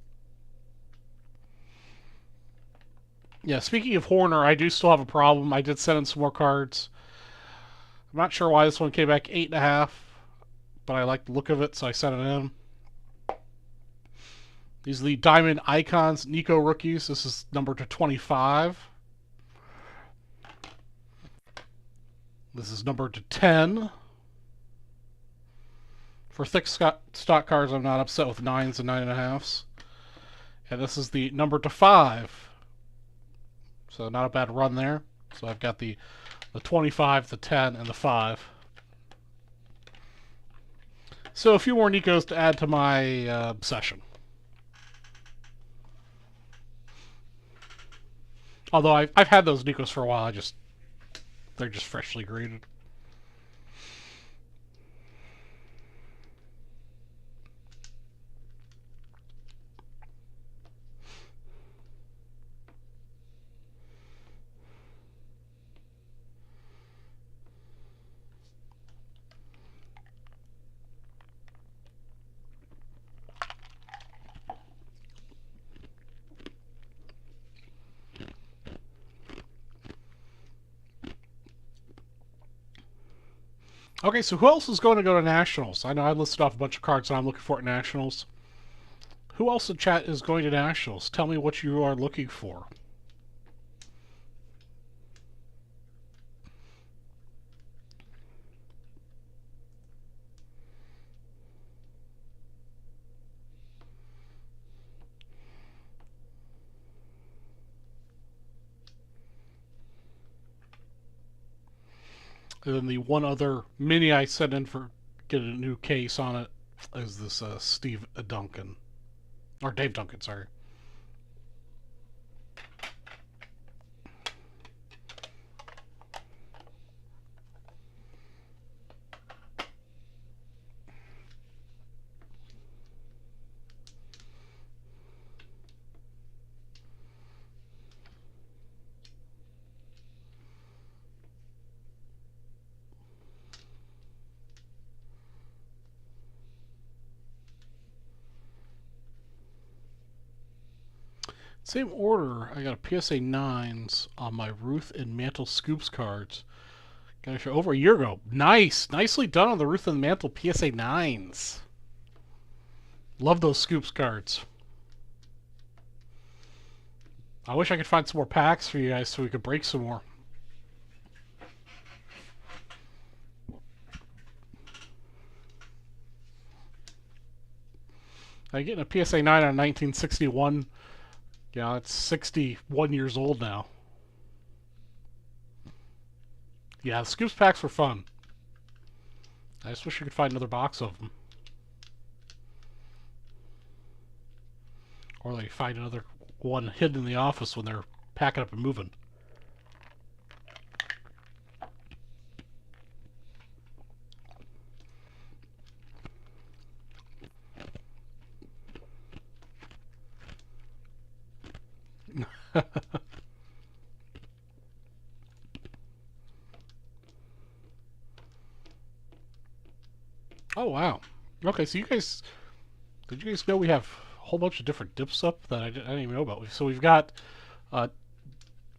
[SPEAKER 1] Yeah, speaking of Horner, I do still have a problem. I did send in some more cards. I'm not sure why this one came back 8.5, but I like the look of it, so I sent it in. These are the Diamond Icons Nico rookies. This is number to 25. This is number to 10. For thick stock cards, I'm not upset with 9s and 9.5s. And this is the number to 5. So not a bad run there. So I've got the 25, the 10, and the 5. So a few more Nikos to add to my session. Although I've had those Nikos for a while, they're just freshly graded. Okay, so who else is going to go to Nationals? I know I listed off a bunch of cards that I'm looking for at Nationals. Who else in chat is going to Nationals? Tell me what you are looking for. And then the one other mini I sent in for get a new case on it is this Steve Duncan. Or Dave Duncan, sorry. Same order, I got a PSA 9s on my Ruth and Mantle Scoops cards. Got it for over a year ago. Nice! Nicely done on the Ruth and Mantle PSA 9s. Love those Scoops cards. I wish I could find some more packs for you guys so we could break some more. I'm getting a PSA 9 on 1961. Yeah, it's 61 years old now. Yeah, the Scoops packs were fun. I just wish I could find another box of them. Or they find another one hidden in the office when they're packing up and moving. Oh, wow. Okay, so did you guys know we have a whole bunch of different dips up that I didn't even know about? So we've got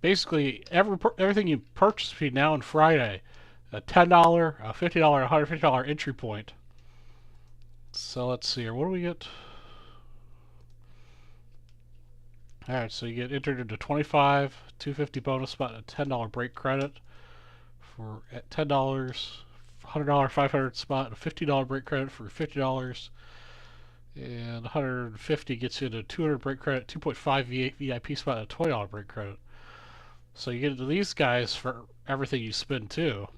[SPEAKER 1] basically everything you purchase between now and Friday, a $10, a $50, a $150 entry point. So let's see here. What do we get? Alright, so you get entered into 25, $250 bonus spot, and a $10 break credit for at $10, $100 500 spot, and a $50 break credit for $50, and 150 gets you into 200 break credit, 2.5 VIP spot, and a $20 break credit. So you get into these guys for everything you spend too.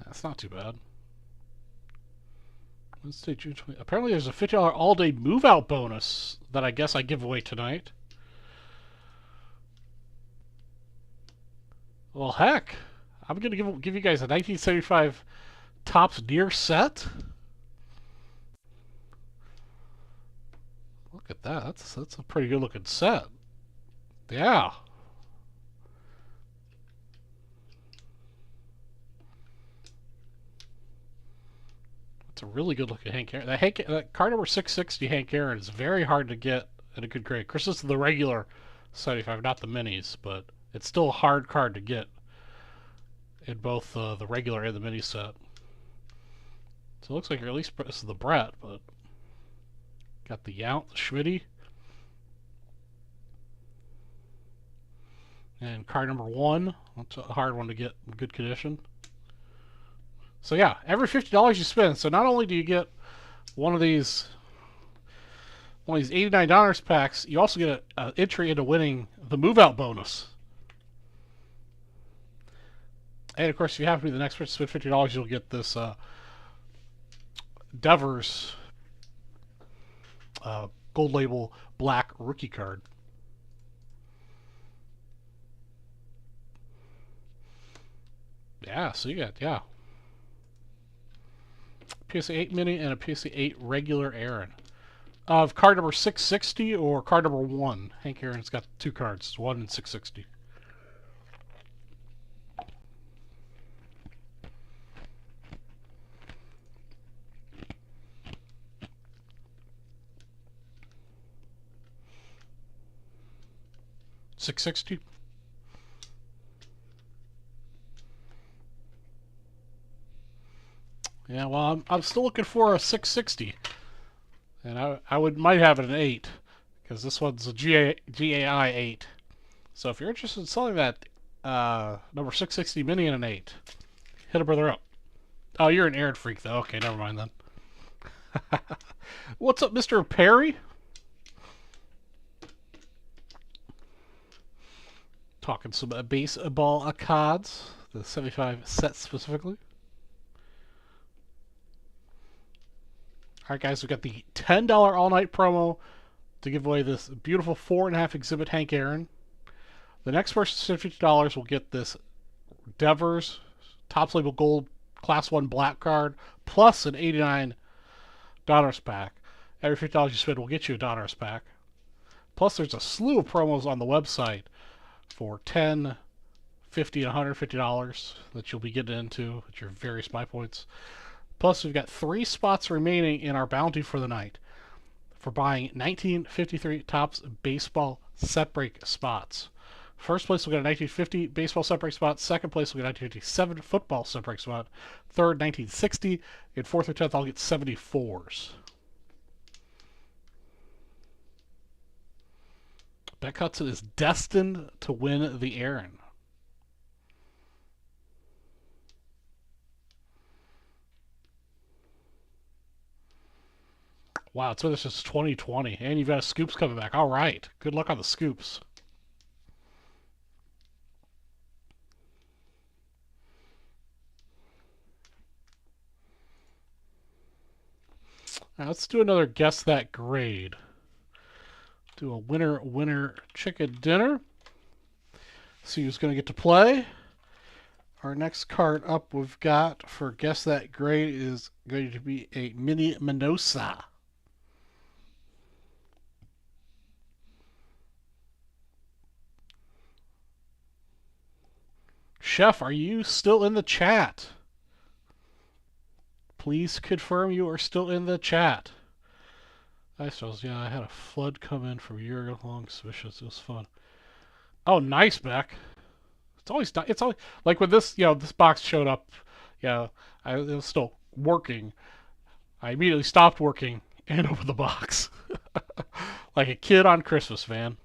[SPEAKER 1] That's not too bad. Wednesday, June 20. Apparently there's a $50 all-day move-out bonus that I guess I give away tonight. Well, heck. I'm going to give you guys a 1975 Topps near set. Look at that. That's a pretty good looking set. Yeah. It's a really good looking Hank Aaron. That card number 660 Hank Aaron is very hard to get at a good grade. Chris, this is the regular 75, not the minis, but it's still a hard card to get in both the regular and the mini set. So it looks like at least this is the Brett, but got the Yount, the Schmitty, and card number 1. That's a hard one to get in good condition. So yeah, every $50 you spend, so not only do you get one of these $89 packs, you also get an entry into winning the move-out bonus. And of course, if you happen to be the next person to spend $50, you'll get this Devers gold label black rookie card. Yeah, so you got, yeah. PSA 8 mini and a PSA 8 regular Aaron. Of card number 660 or card number 1. Hank Aaron's got 2 cards, 1 and 660. $660. Yeah, well, I'm still looking for a 660, and I might have it an 8, because this one's a GAI 8. So if you're interested in selling that number 660 mini in an 8, hit a brother up. Oh, you're an Aaron freak though. Okay, never mind then. What's up, Mr. Perry? Talking some baseball cards, the 75 set specifically. Alright guys, we've got the $10 all-night promo to give away this beautiful 4.5 exhibit Hank Aaron. The next person to spend $50 will get this Devers Topps Label Gold Class 1 black card plus an $89 pack. Every $50 you spend will get you a Donruss pack. Plus there's a slew of promos on the website for $10, $50, and $150 that you'll be getting into at your various buy points. Plus, we've got 3 spots remaining in our bounty for the night for buying 1953 Topps baseball set break spots. First place will get a 1950 baseball set break spot. Second place will get a 1957 football set break spot. Third, 1960. And fourth or 10th, I'll get 74s. Beck Hudson is destined to win the Aaron. Wow, so this is 2020, and you've got a Scoops coming back. All right, good luck on the Scoops. Now let's do another Guess That Grade. Do a winner chicken dinner. See who's going to get to play. Our next card up we've got for Guess That Grade is going to be a Mini Minosa. Chef, are you still in the chat? Please confirm you are still in the chat. I suppose, yeah, I had a flood come in from year-long suspicions. It was fun. Oh, nice, Beck. It's always like when this, this box showed up. Yeah, it was still working. I immediately stopped working and opened the box, like a kid on Christmas, man.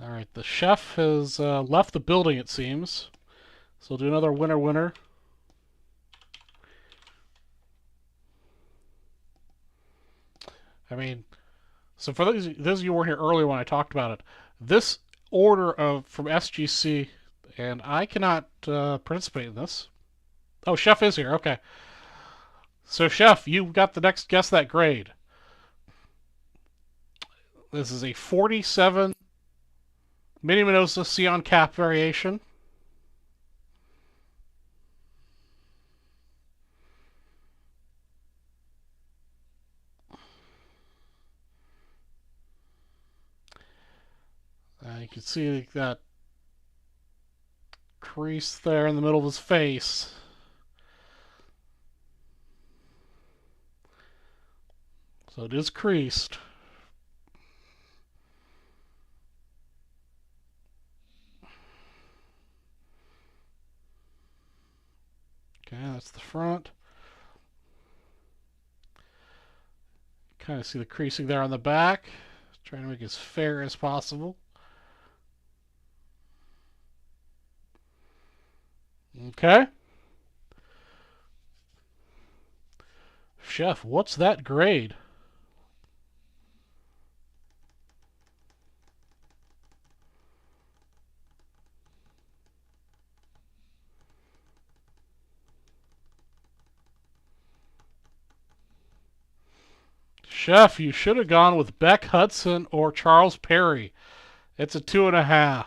[SPEAKER 1] All right, the chef has left the building, it seems. So we'll do another winner. I mean, so for those of you who weren't here earlier when I talked about it, this order of from SGC, and I cannot participate in this. Oh, Chef is here. Okay. So, Chef, you got the next guess that grade. This is a 47 Mini Minosa Sion Cap variation. You can see that crease there in the middle of his face. So it is creased. Okay, that's the front. Kind of see the creasing there on the back. Trying to make it as fair as possible. Okay. Chef, what's that grade? Chef, you should have gone with Beck Hudson or Charles Perry. It's a 2.5.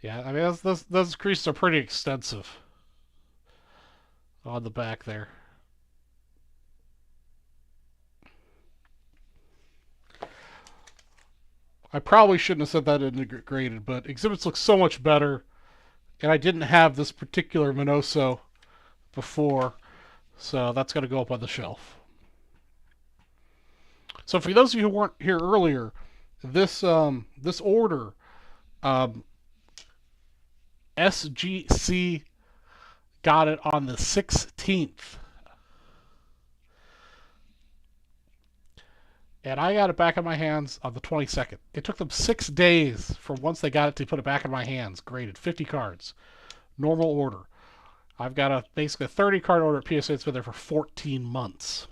[SPEAKER 1] Yeah, I mean, those creases are pretty extensive on the back there. I probably shouldn't have said that integrated, but exhibits look so much better, and I didn't have this particular Minoso before, so that's going to go up on the shelf. So for those of you who weren't here earlier, this this order, SGC got it on the 16th. And I got it back in my hands on the 22nd. It took them 6 days from once they got it to put it back in my hands. Graded 50 cards. Normal order. I've got basically a 30 card order at PSA. It's been there for 14 months.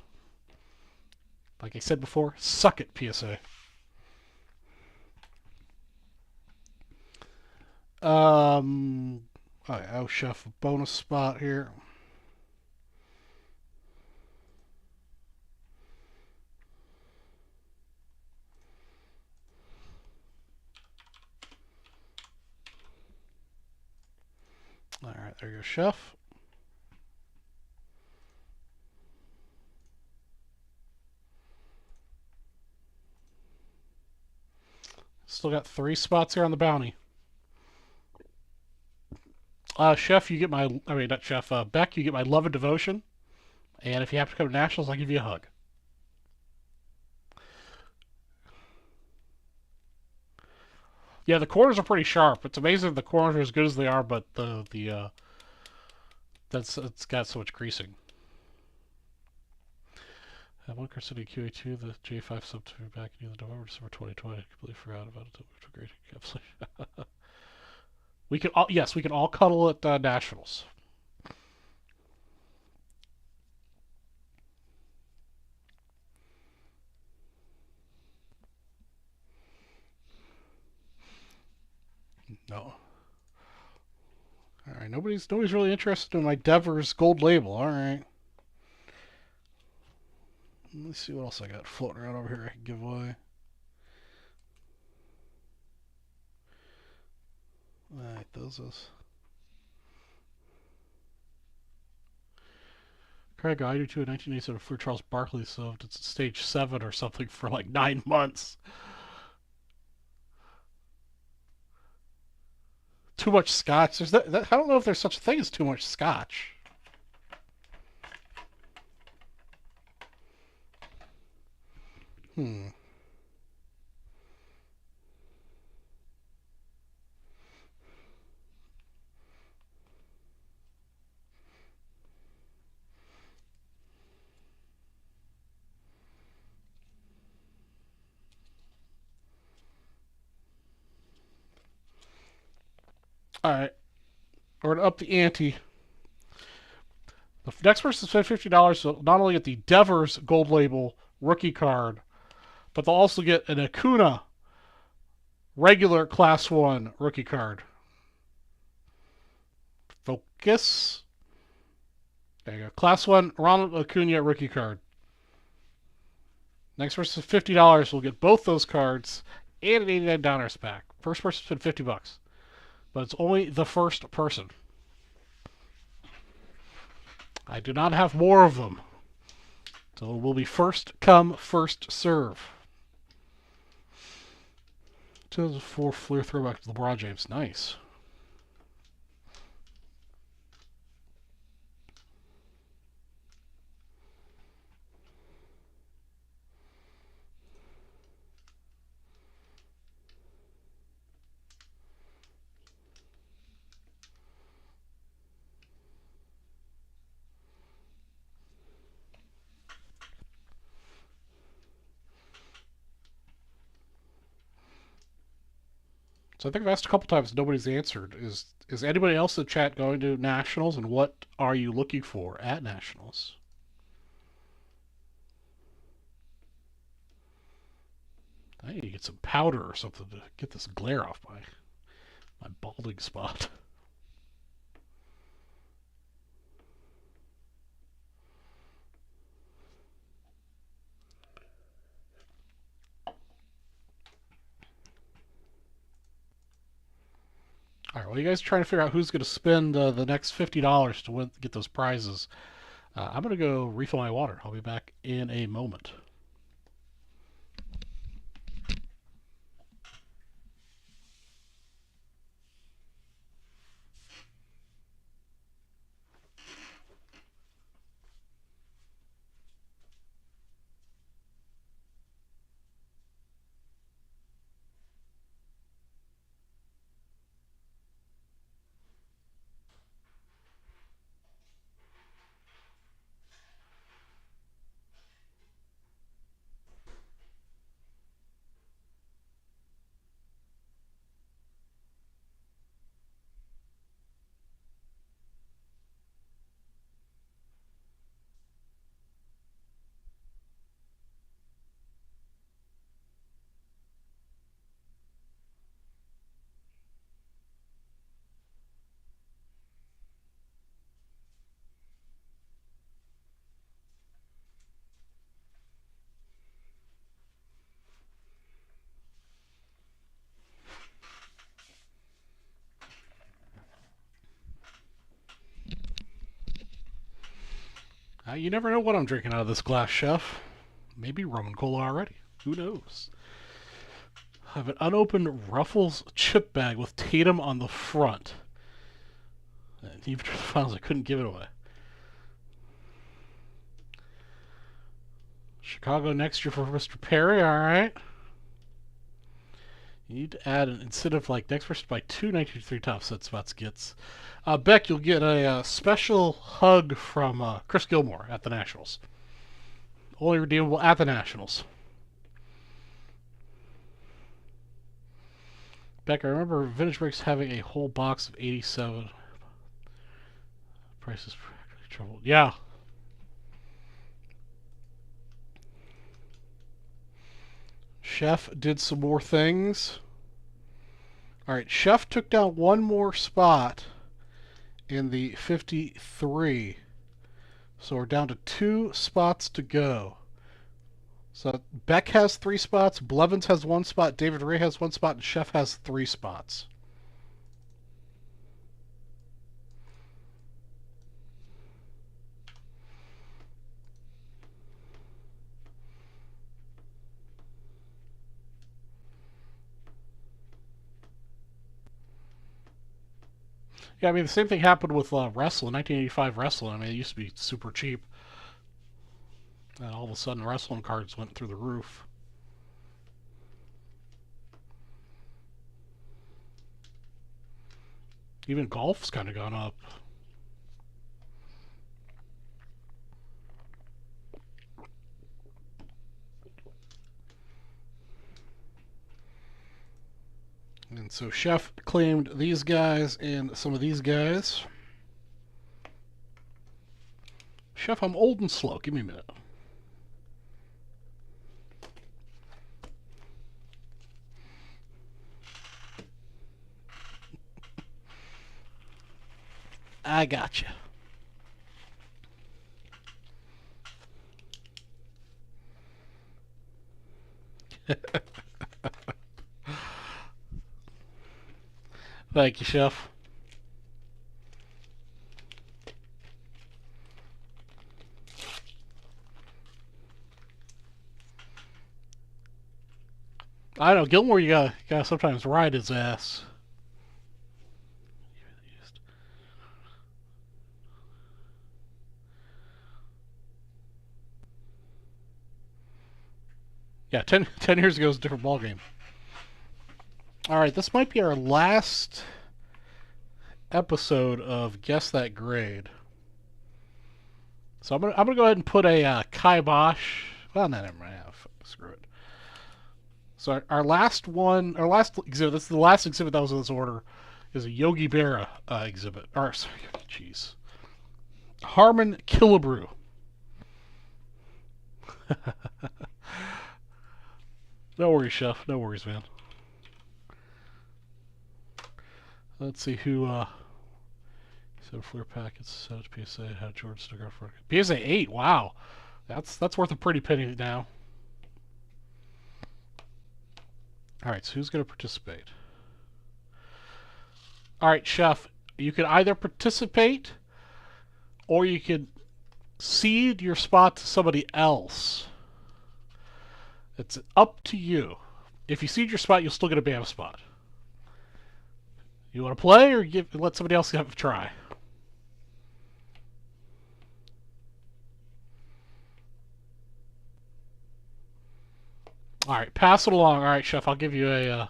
[SPEAKER 1] Like I said before, suck it, PSA. Oh, Chef, bonus spot here. All right, there you go, Chef. Still got 3 spots here on the bounty. Chef, you get my, I mean, not Chef, Beck, you get my love and devotion. And if you have to come to Nationals, I'll give you a hug. Yeah, the corners are pretty sharp. It's amazing the corners are as good as they are, but it's got so much creasing. One Car City QA2, the J5 sub 2 back in November, December 2020. Completely forgot about it. Great encapsulation. We can all, yes, we can all cuddle at Nationals. No. All right, nobody's really interested in my Devers gold label. All right. Let's see what else I got floating around over here I can give away. All right, those is. Craig, I do too. In 1987, for Charles Barkley, so it's stage 7 or something for like 9 months. Too much scotch. There's I don't know if there's such a thing as too much scotch. Hmm. All right. We're going to up the ante. The next person spent $50, so not only get the Devers gold label rookie card, But they'll also get an Acuna regular Class 1 rookie card. Focus. There you go. Class 1 Ronald Acuna rookie card. Next person $50 will get both those cards and an $89 pack. First person spent $50. But it's only the first person. I do not have more of them. So it will be first come, first serve. 2004 Fleer throwback to LeBron James. Nice. So I think I've asked a couple times, nobody's answered. Is anybody else in the chat going to Nationals, and what are you looking for at Nationals? I need to get some powder or something to get this glare off my balding spot. All right, well, you guys are trying to figure out who's going to spend the next $50 to get those prizes. I'm going to go refill my water. I'll be back in a moment. You never know what I'm drinking out of this glass, Chef. Maybe rum and cola already. Who knows? I have an unopened Ruffles chip bag with Tatum on the front. And even the finals, I couldn't give it away. Chicago next year for Mr. Perry, alright. You need to add an incentive like next person to buy 2 1983 top set spots gets. Beck, you'll get a special hug from Chris Gilmore at the Nationals. Only redeemable at the Nationals. Beck, I remember Vintage Breaks having a whole box of 87. Prices practically troubled. Yeah. Chef did some more things. Alright, Chef took down one more spot in the 53. So we're down to 2 spots to go. So Beck has 3 spots, Blevins has 1 spot, David Ray has 1 spot, and Chef has 3 spots. Yeah, I mean, the same thing happened with Wrestling, 1985 Wrestling. I mean, it used to be super cheap. And all of a sudden, Wrestling cards went through the roof. Even golf's kind of gone up. And so Chef claimed these guys and some of these guys. Chef, I'm old and slow. Give me a minute. I got you. Thank you, Chef. I don't know, Gilmore, you gotta sometimes ride his ass. Yeah, 10 years ago was a different ballgame. Alright, this might be our last episode of Guess That Grade. So I'm gonna go ahead and put a kibosh. Well, no, never mind. Screw it. So our last one, our last exhibit. This is the last exhibit that was in this order. Is a Yogi Berra exhibit. Or sorry, jeez. Harmon Killebrew. No worries, Chef. No worries, man. Let's see who. So Fleer packets, set to PSA, had George stick out for PSA 8. Wow, that's worth a pretty penny now. All right, so who's going to participate? All right, Chef, you can either participate or you can cede your spot to somebody else. It's up to you. If you cede your spot, you'll still get a BAM spot. You want to play or let somebody else have a try? All right, pass it along. All right, Chef, I'll give you a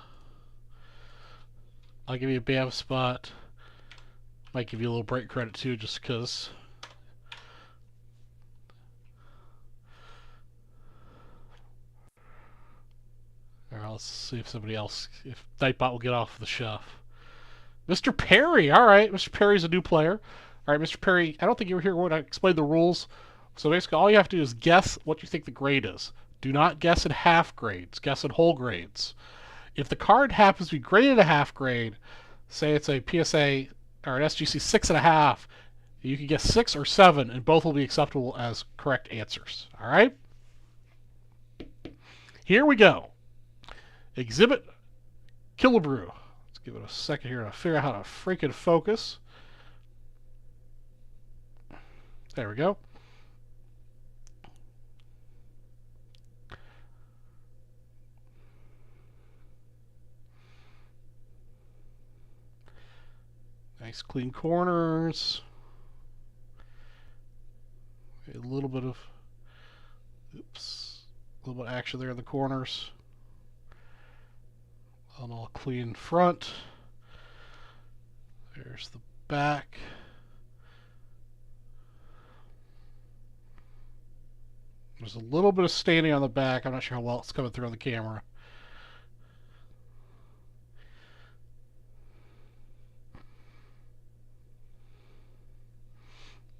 [SPEAKER 1] BAM spot. Might give you a little break credit too, just because. All right, let's see if somebody else, if Nightbot will get off the Chef. Mr. Perry. All right, Mr. Perry's a new player. All right, Mr. Perry, I don't think you were here when I explained the rules. So basically, all you have to do is guess what you think the grade is. Do not guess in half grades. Guess in whole grades. If the card happens to be graded a half grade, say it's a PSA or an SGC 6.5, you can guess 6 or 7, and both will be acceptable as correct answers. All right? Here we go. Exhibit Killebrew. Let's give it a second here to figure out how to freaking focus. There we go. Nice clean corners. A little bit of action there in the corners. And all clean front. There's the back. There's a little bit of staining on the back. I'm not sure how well it's coming through on the camera.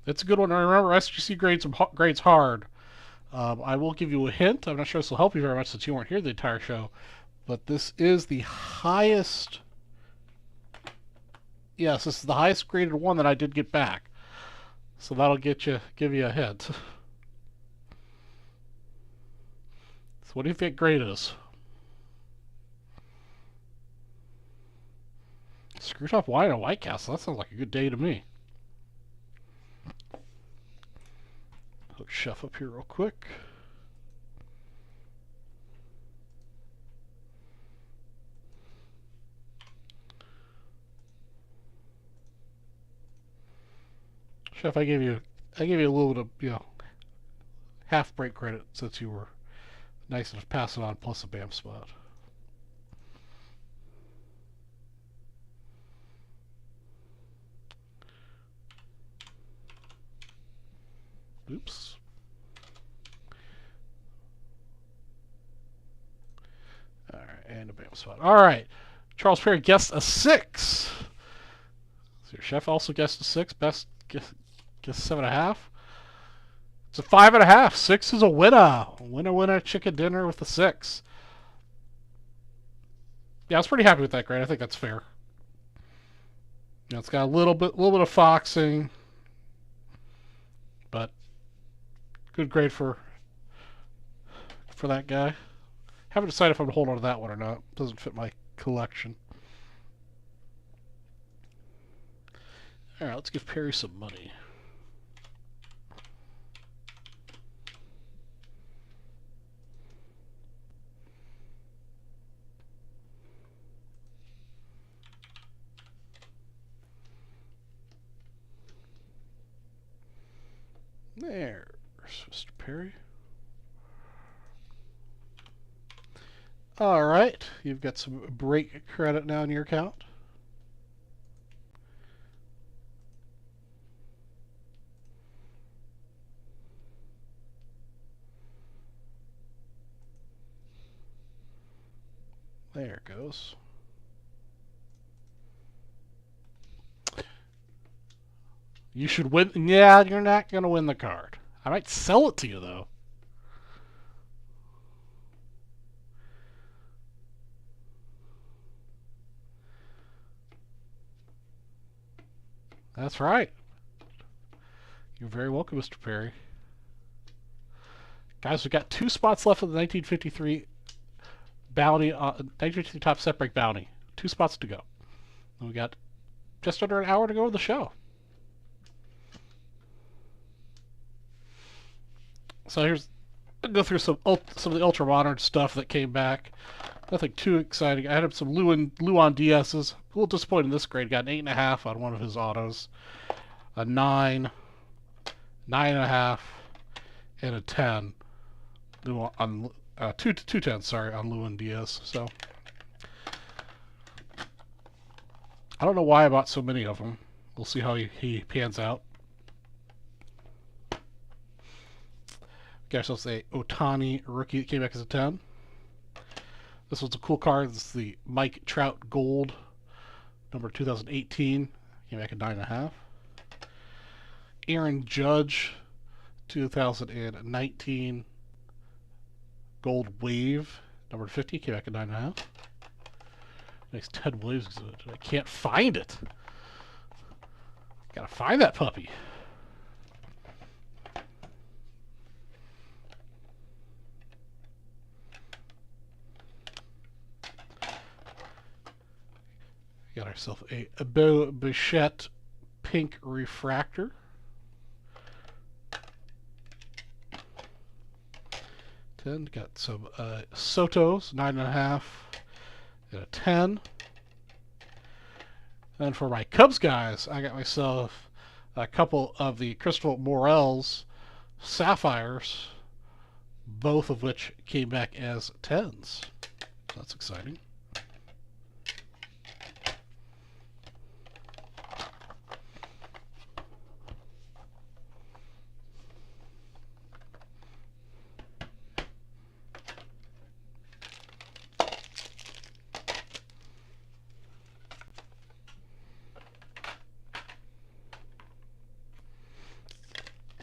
[SPEAKER 1] It's a good one. Remember, SGC grades hard. I will give you a hint. I'm not sure this will help you very much since you weren't here the entire show. But this is the highest... Yes, this is the highest graded one that I did get back. So that'll give you a hint. So what do you think grade is? Screwtop Wine and White Castle. That sounds like a good day to me. Hook Chef up here real quick. Chef, I gave you a little bit of, half break credit since you were nice enough to pass it on plus a BAM spot. Oops. All right, and a BAM spot. All right. Charles Perry guessed a 6. So your Chef also guessed a 6. Best guess 7.5. It's a 5.5. 6 is a winner. Winner, chicken dinner with a 6. Yeah, I was pretty happy with that grade. I think that's fair. You know, it's got a little bit of foxing, but good grade for that guy. Haven't decided if I'm gonna hold on to that one or not. Doesn't fit my collection. All right, let's give Perry some money. There's Mr. Perry. All right, you've got some break credit now in your account. There it goes. You should win. Yeah, you're not going to win the card. I might sell it to you, though. That's right. You're very welcome, Mr. Perry. Guys, we've got 2 spots left of the 1953 bounty, 1953 top set break bounty. 2 spots to go. And we got just under an hour to go of the show. So here's, I'll go through some of the ultra modern stuff that came back. Nothing too exciting. I had some Luan Diaz's. A little disappointed in this grade. Got an 8.5 on one of his autos, a 9, 9.5, and a 10. On 2 10s, sorry, on Luan Diaz. So I don't know why I bought so many of them. We'll see how he pans out. Got ourselves a Ohtani rookie that came back as a 10. This one's a cool card. This is the Mike Trout Gold, number 2018. Came back at 9.5. Aaron Judge, 2019 Gold Wave, number 50. Came back at 9.5. Nice Ted Williams exhibit. I can't find it. Gotta find that puppy. Got ourselves a Beau Bichette Pink Refractor. Got some Sotos, 9.5 and a 10. And for my Cubs guys, I got myself a couple of the Crystal Morels Sapphires, both of which came back as 10s. So that's exciting.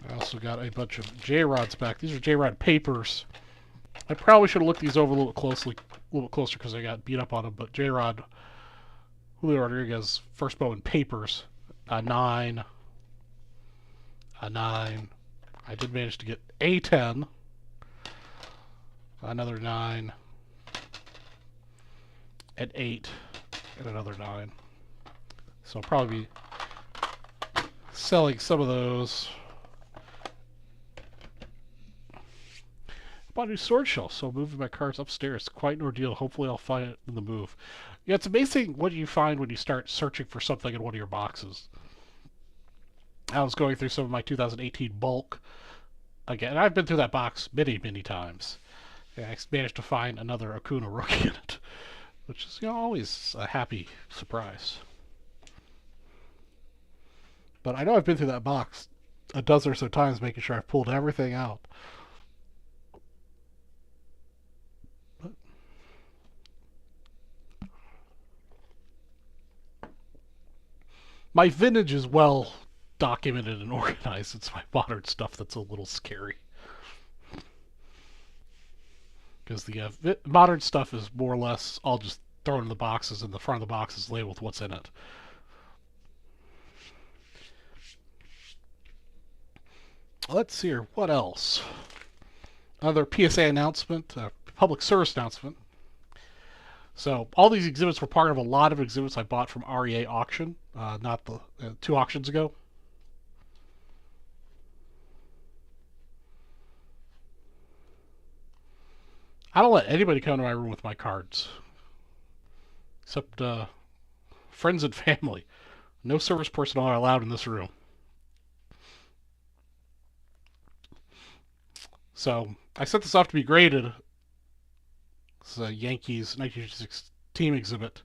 [SPEAKER 1] I also got a bunch of J-Rods back. These are J-Rod papers. I probably should have looked these over a little closer because I got beat up on them. But J-Rod, Julio Rodriguez, first Bowman papers, a 9, a 9. I did manage to get a 10, another 9, an 8, and another 9. So I'll probably be selling some of those. I bought a new storage shelf, so I'm moving my cards upstairs. Quite an ordeal. Hopefully I'll find it in the move. Yeah, it's amazing what you find when you start searching for something in one of your boxes. I was going through some of my 2018 bulk again. I've been through that box many, many times. And I managed to find another Acuna rookie in it, which is, you know, always a happy surprise. But I know I've been through that box a dozen or so times, making sure I've pulled everything out. My vintage is well documented and organized. It's my modern stuff that's a little scary. Because the modern stuff is more or less all just thrown in the boxes, and the front of the box is labeled with what's in it. Let's see here. What else? Another PSA announcement, public service announcement. So all these exhibits were part of a lot of exhibits I bought from REA auction, not the 2 auctions ago. I don't let anybody come to my room with my cards, except friends and family. No service personnel are allowed in this room. So I set this off to be graded. It's a Yankees 1956 team exhibit.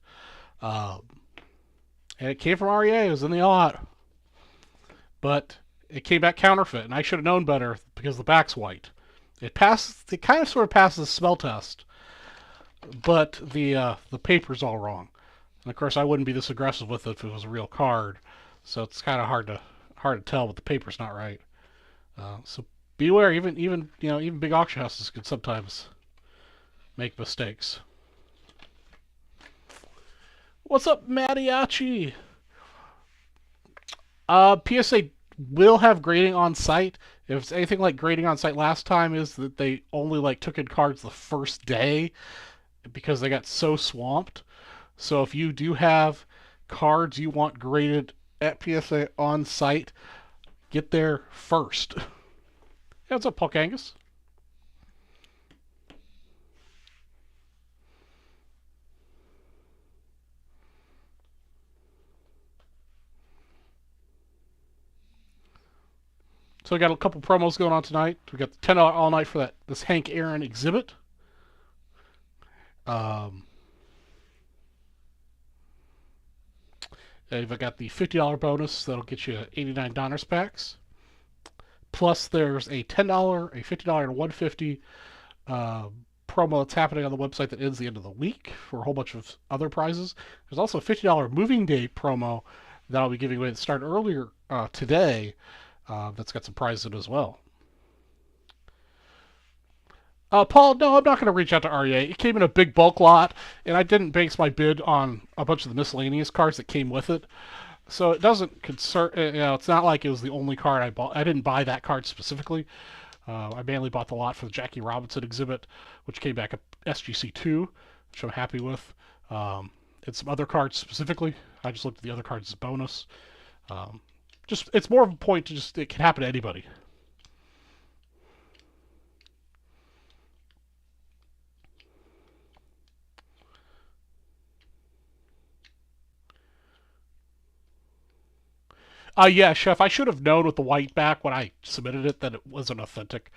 [SPEAKER 1] And it came from REA. It was in the lot. But it came back counterfeit, and I should have known better because the back's white. It passed. It kind of sort of passes the smell test, but the paper's all wrong. And of course, I wouldn't be this aggressive with it if it was a real card. So it's kind of hard to tell, but the paper's not right. So beware. Even big auction houses can sometimes make mistakes. What's up, Mariachi? PSA will have grading on site. If it's anything like grading on site last time, is that they only took in cards the first day because they got so swamped. So if you do have cards you want graded at PSA on site, get there first. Yeah, what's up, Paul Kangas? So we got a couple promos going on tonight. We got the $10 all night for this Hank Aaron exhibit. You've got the $50 bonus that'll get you 89 Donruss packs. Plus, there's a $10, a $50, and a $150 promo that's happening on the website that ends the end of the week for a whole bunch of other prizes. There's also a $50 moving day promo that I'll be giving away that started earlier today. That's got some prizes in it as well. Paul, no, I'm not going to reach out to REA. It came in a big bulk lot, and I didn't base my bid on a bunch of the miscellaneous cards that came with it. So it doesn't concern. It's not like it was the only card I bought. I didn't buy that card specifically. I mainly bought the lot for the Jackie Robinson exhibit, which came back at SGC2, which I'm happy with. And some other cards specifically. I just looked at the other cards as bonus. It's more of a point to it can happen to anybody. Yeah, Chef, I should have known with the white back when I submitted it that it wasn't authentic.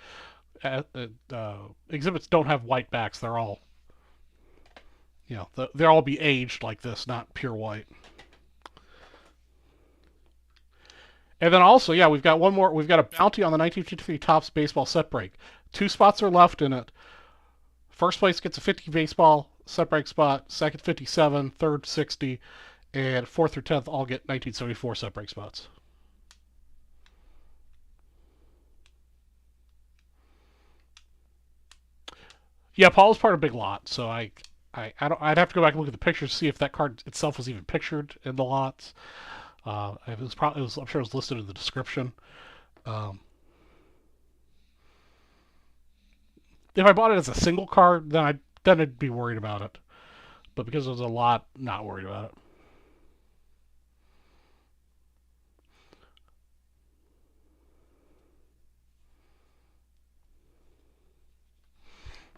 [SPEAKER 1] Exhibits don't have white backs. They're all, they'll all be aged like this, not pure white. And then also, yeah, we've got one more. We've got a bounty on the 1953 Topps baseball set break. 2 spots are left in it. First place gets a 50 baseball set break spot. Second, 57. Third, 60. And 4th through 10th all get 1974 set break spots. Yeah, Paul was part of a big lot, so I'd have to go back and look at the pictures to see if that card itself was even pictured in the lots. I'm sure it was listed in the description. If I bought it as a single card, then I'd be worried about it. But because it was a lot, not worried about it.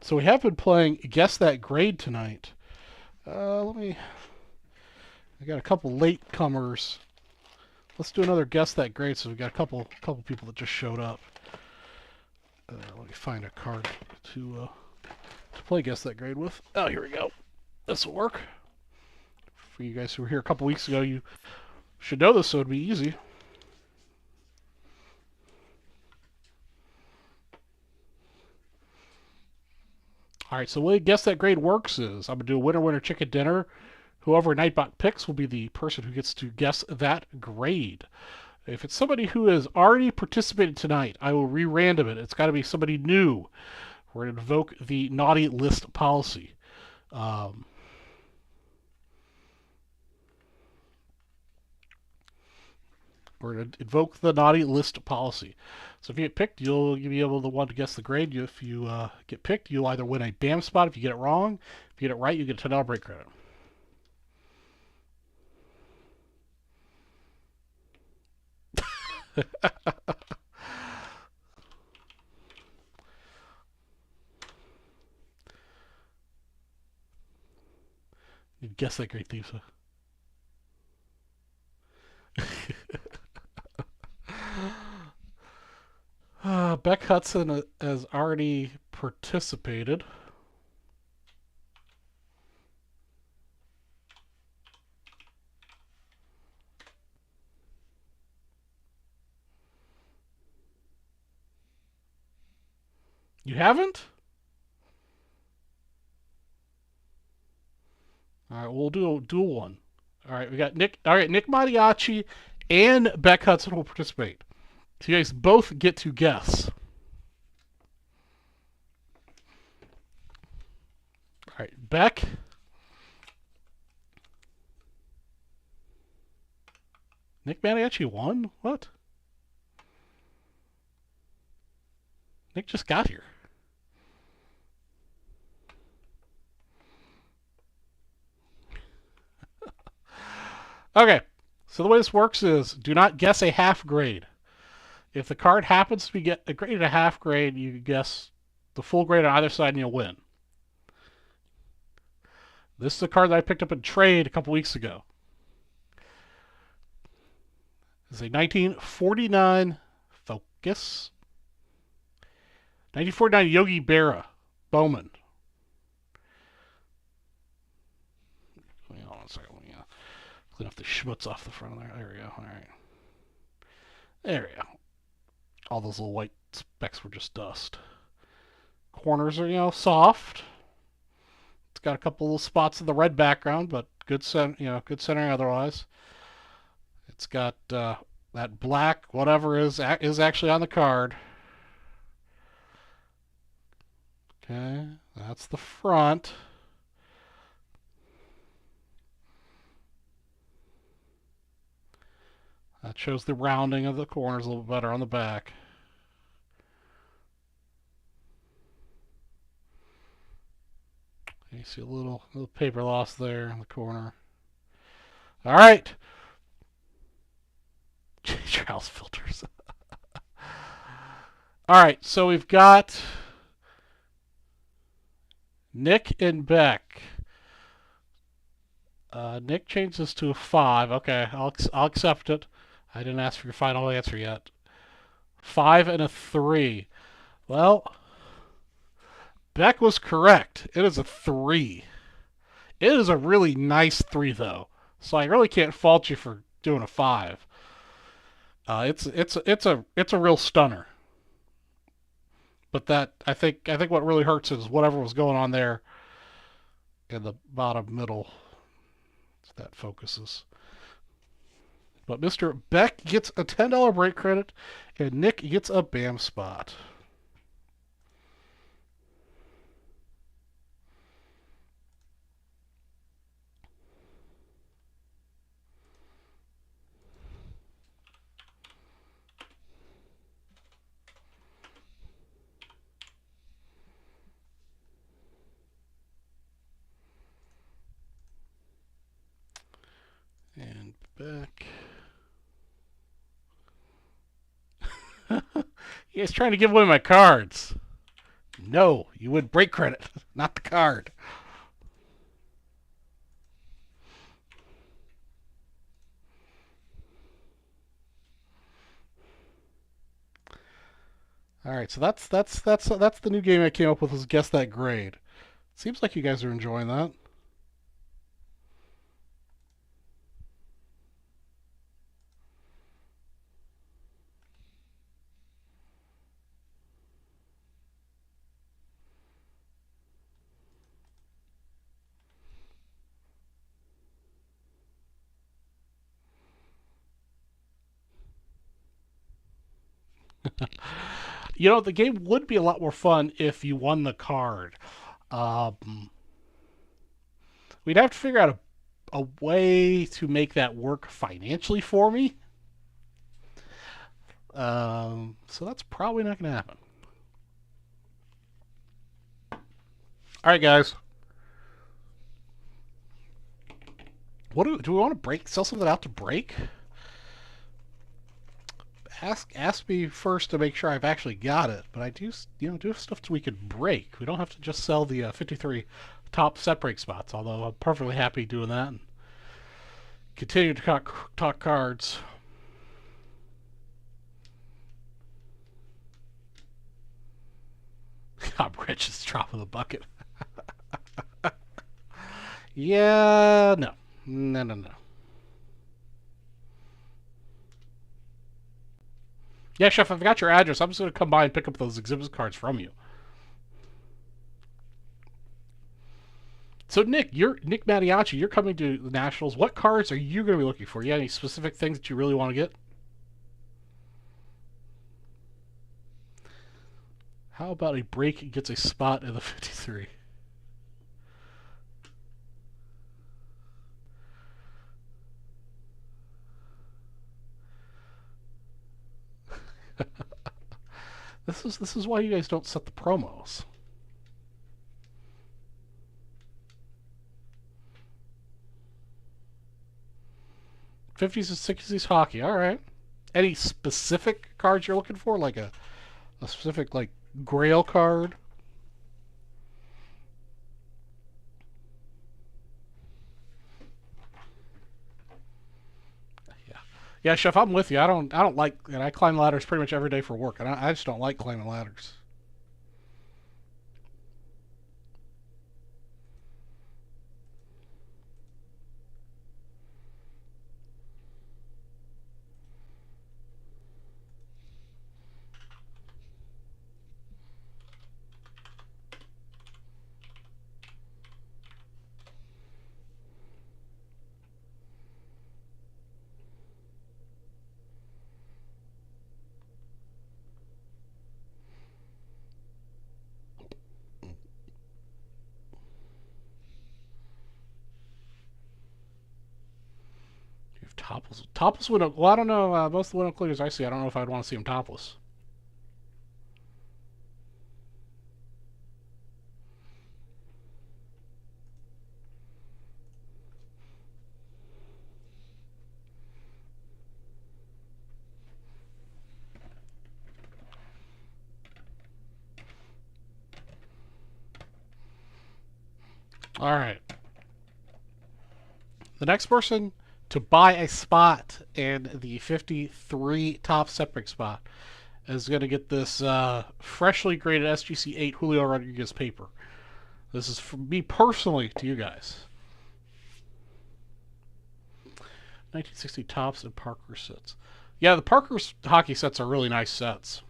[SPEAKER 1] So we have been playing Guess That Grade tonight. I got a couple latecomers. Let's do another Guess That Grade. So we got a couple people that just showed up. Let me find a card to play Guess That Grade with. Oh, here we go. This will work. For you guys who were here a couple weeks ago, you should know this, so it'd be easy. All right, so the way Guess That Grade works is I'm going to do a winner chicken dinner. Whoever Nightbot picks will be the person who gets to guess that grade. If it's somebody who has already participated tonight, I will re-random it. It's got to be somebody new. We're going to invoke the naughty list policy. We're going to invoke the naughty list policy. So if you get picked, you'll be able to one to guess the grade. If you get picked, you'll either win a BAM spot. If you get it wrong, if you get it right, you get a $10 break credit. You guess that grade, Thief. Beck Hudson has already participated. You haven't? All right, we'll do a dual one. All right, we got Nick. All right, Nick Mariachi and Beck Hudson will participate. So you guys both get to guess. All right, Beck. Nick Mariachi won? What? Nick just got here. Okay, so the way this works is do not guess a half grade. If the card happens to be graded a half grade, you guess the full grade on either side and you'll win. This is a card that I picked up in trade a couple weeks ago. It's a 1949 Focus. 1949 Yogi Berra Bowman. Hold on a second. Clean up the schmutz off the front of there. There we go. All right. There we go. All those little white specks were just dust. Corners are, soft. It's got a couple little spots in the red background, but good good centering otherwise. It's got that black whatever is actually on the card. Okay, that's the front. That shows the rounding of the corners a little better on the back. You see a little paper loss there in the corner. All right. Trials filters. All right, so we've got Nick and Beck. Nick changed this to a 5. Okay, I'll accept it. I didn't ask for your final answer yet. 5 and a 3. Well, Beck was correct. It is a 3. It is a really nice 3 though, so I really can't fault you for doing a 5. It's a real stunner. But that I think what really hurts is whatever was going on there in the bottom middle. That focuses. But Mr. Beck gets a $10 break credit, and Nick gets a BAM spot. And Beck. You guys trying to give away my cards. No, you would break credit, not the card. All right, so that's the new game I came up with, was guess that grade. Seems like you guys are enjoying that. The game would be a lot more fun if you won the card. We'd have to figure out a way to make that work financially for me. So that's probably not going to happen. All right, guys. What do we want to break? Sell something out to break? Ask me first to make sure I've actually got it. But I do have stuff we could break. We don't have to just sell the 53 top set break spots. Although I'm perfectly happy doing that. And continue to talk cards. I'm rich as drop of the bucket. Yeah, no. No. Yeah, Chef, I've got your address. I'm just going to come by and pick up those exhibit cards from you. So, Nick Mattiacci, you're coming to the Nationals. What cards are you going to be looking for? You have any specific things that you really want to get? How about a break gets a spot in the 53? This is why you guys don't set the promos. 50s and 60s hockey. All right. Any specific cards you're looking for, like a specific like Grail card? Yeah, Chef, I'm with you. I don't like, and I climb ladders pretty much every day for work, and I just don't like climbing ladders. You have topless. Topless window. Well, I don't know. Most of the window cleaners I see, I don't know if I'd want to see them topless. All right. The next person to buy a spot in the 53 top septic spot is going to get this freshly graded SGC 8 Julio Rodriguez paper. This is from me personally to you guys. 1960 tops and Parker sets. Yeah, the Parker's hockey sets are really nice sets.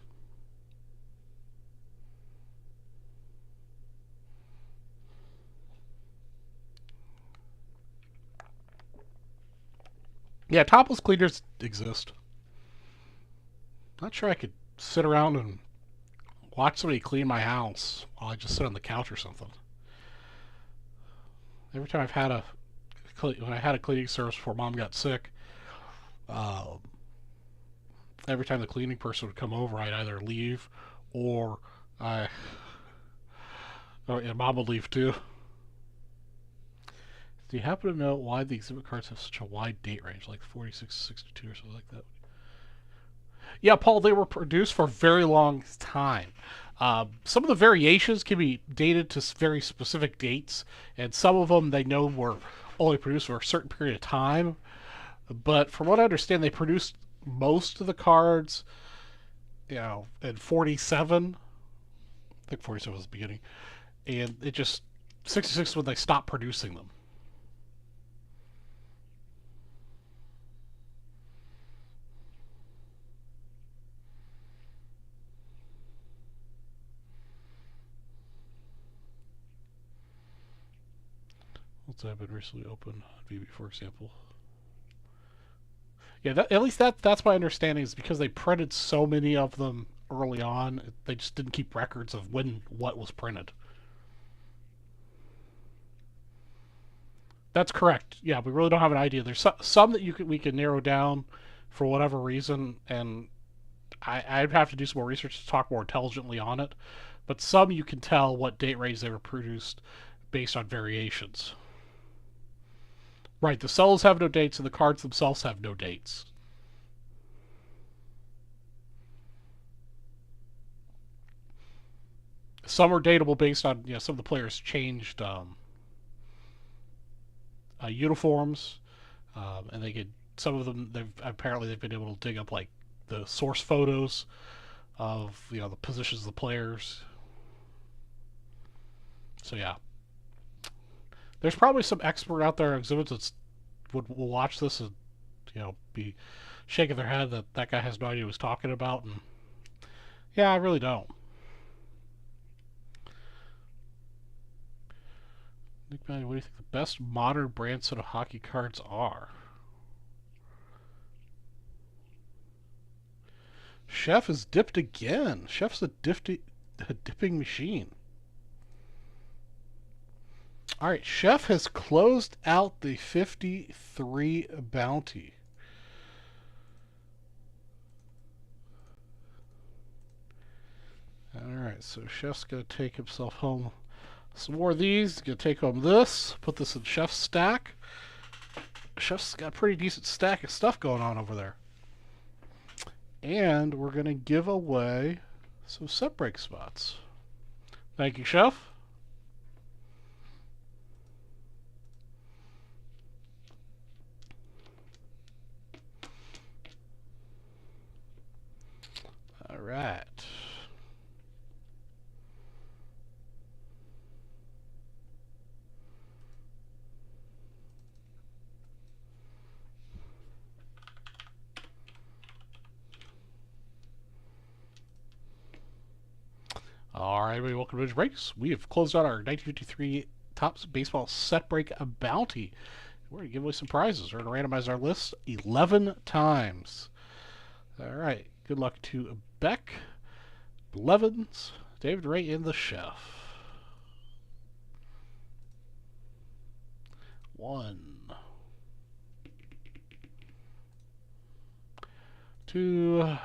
[SPEAKER 1] Yeah, topless cleaners exist. Not sure I could sit around and watch somebody clean my house while I just sit on the couch or something. Every time when I had a cleaning service before Mom got sick, uh, every time the cleaning person would come over, I'd either leave or I, and Mom would leave too. Do you happen to know why the exhibit cards have such a wide date range, like 46 to 62 or something like that? Yeah, Paul, they were produced for a very long time. Some of the variations can be dated to very specific dates, and some of them they know were only produced for a certain period of time. But from what I understand, they produced most of the cards, in 47. I think 47 was the beginning. And it just, 66 is when they stopped producing them. What's been recently opened? BB, for example. Yeah, at least that's my understanding is because they printed so many of them early on, they just didn't keep records of when what was printed. That's correct. Yeah, we really don't have an idea. There's some that we can narrow down for whatever reason, and I'd have to do some more research to talk more intelligently on it. But some you can tell what date range they were produced based on variations. Right, the cells have no dates and the cards themselves have no dates. Some are dateable based on, some of the players changed uniforms, and they get some of them. They've been able to dig up like the source photos of the positions of the players. So yeah, there's probably some expert out there exhibits that will watch this and be shaking their head that guy has no idea what he's talking about. And yeah, I really don't. Nick Manny, what do you think the best modern brand set of hockey cards are? Chef is dipped again. Chef's a dipping machine. All right, Chef has closed out the 53 bounty. All right, so Chef's going to take himself home some more of these. Going to take home this, put this in Chef's stack. Chef's got a pretty decent stack of stuff going on over there. And we're going to give away some set break spots. Thank you, Chef. All right. All right, everybody, welcome to Vintage Breaks. We have closed out our 1953 Topps Baseball Set Break Bounty. We're going to give away some prizes. We're going to randomize our list 11 times. All right, good luck to Beck, Blevins, David Ray, and the Chef. 1, 2,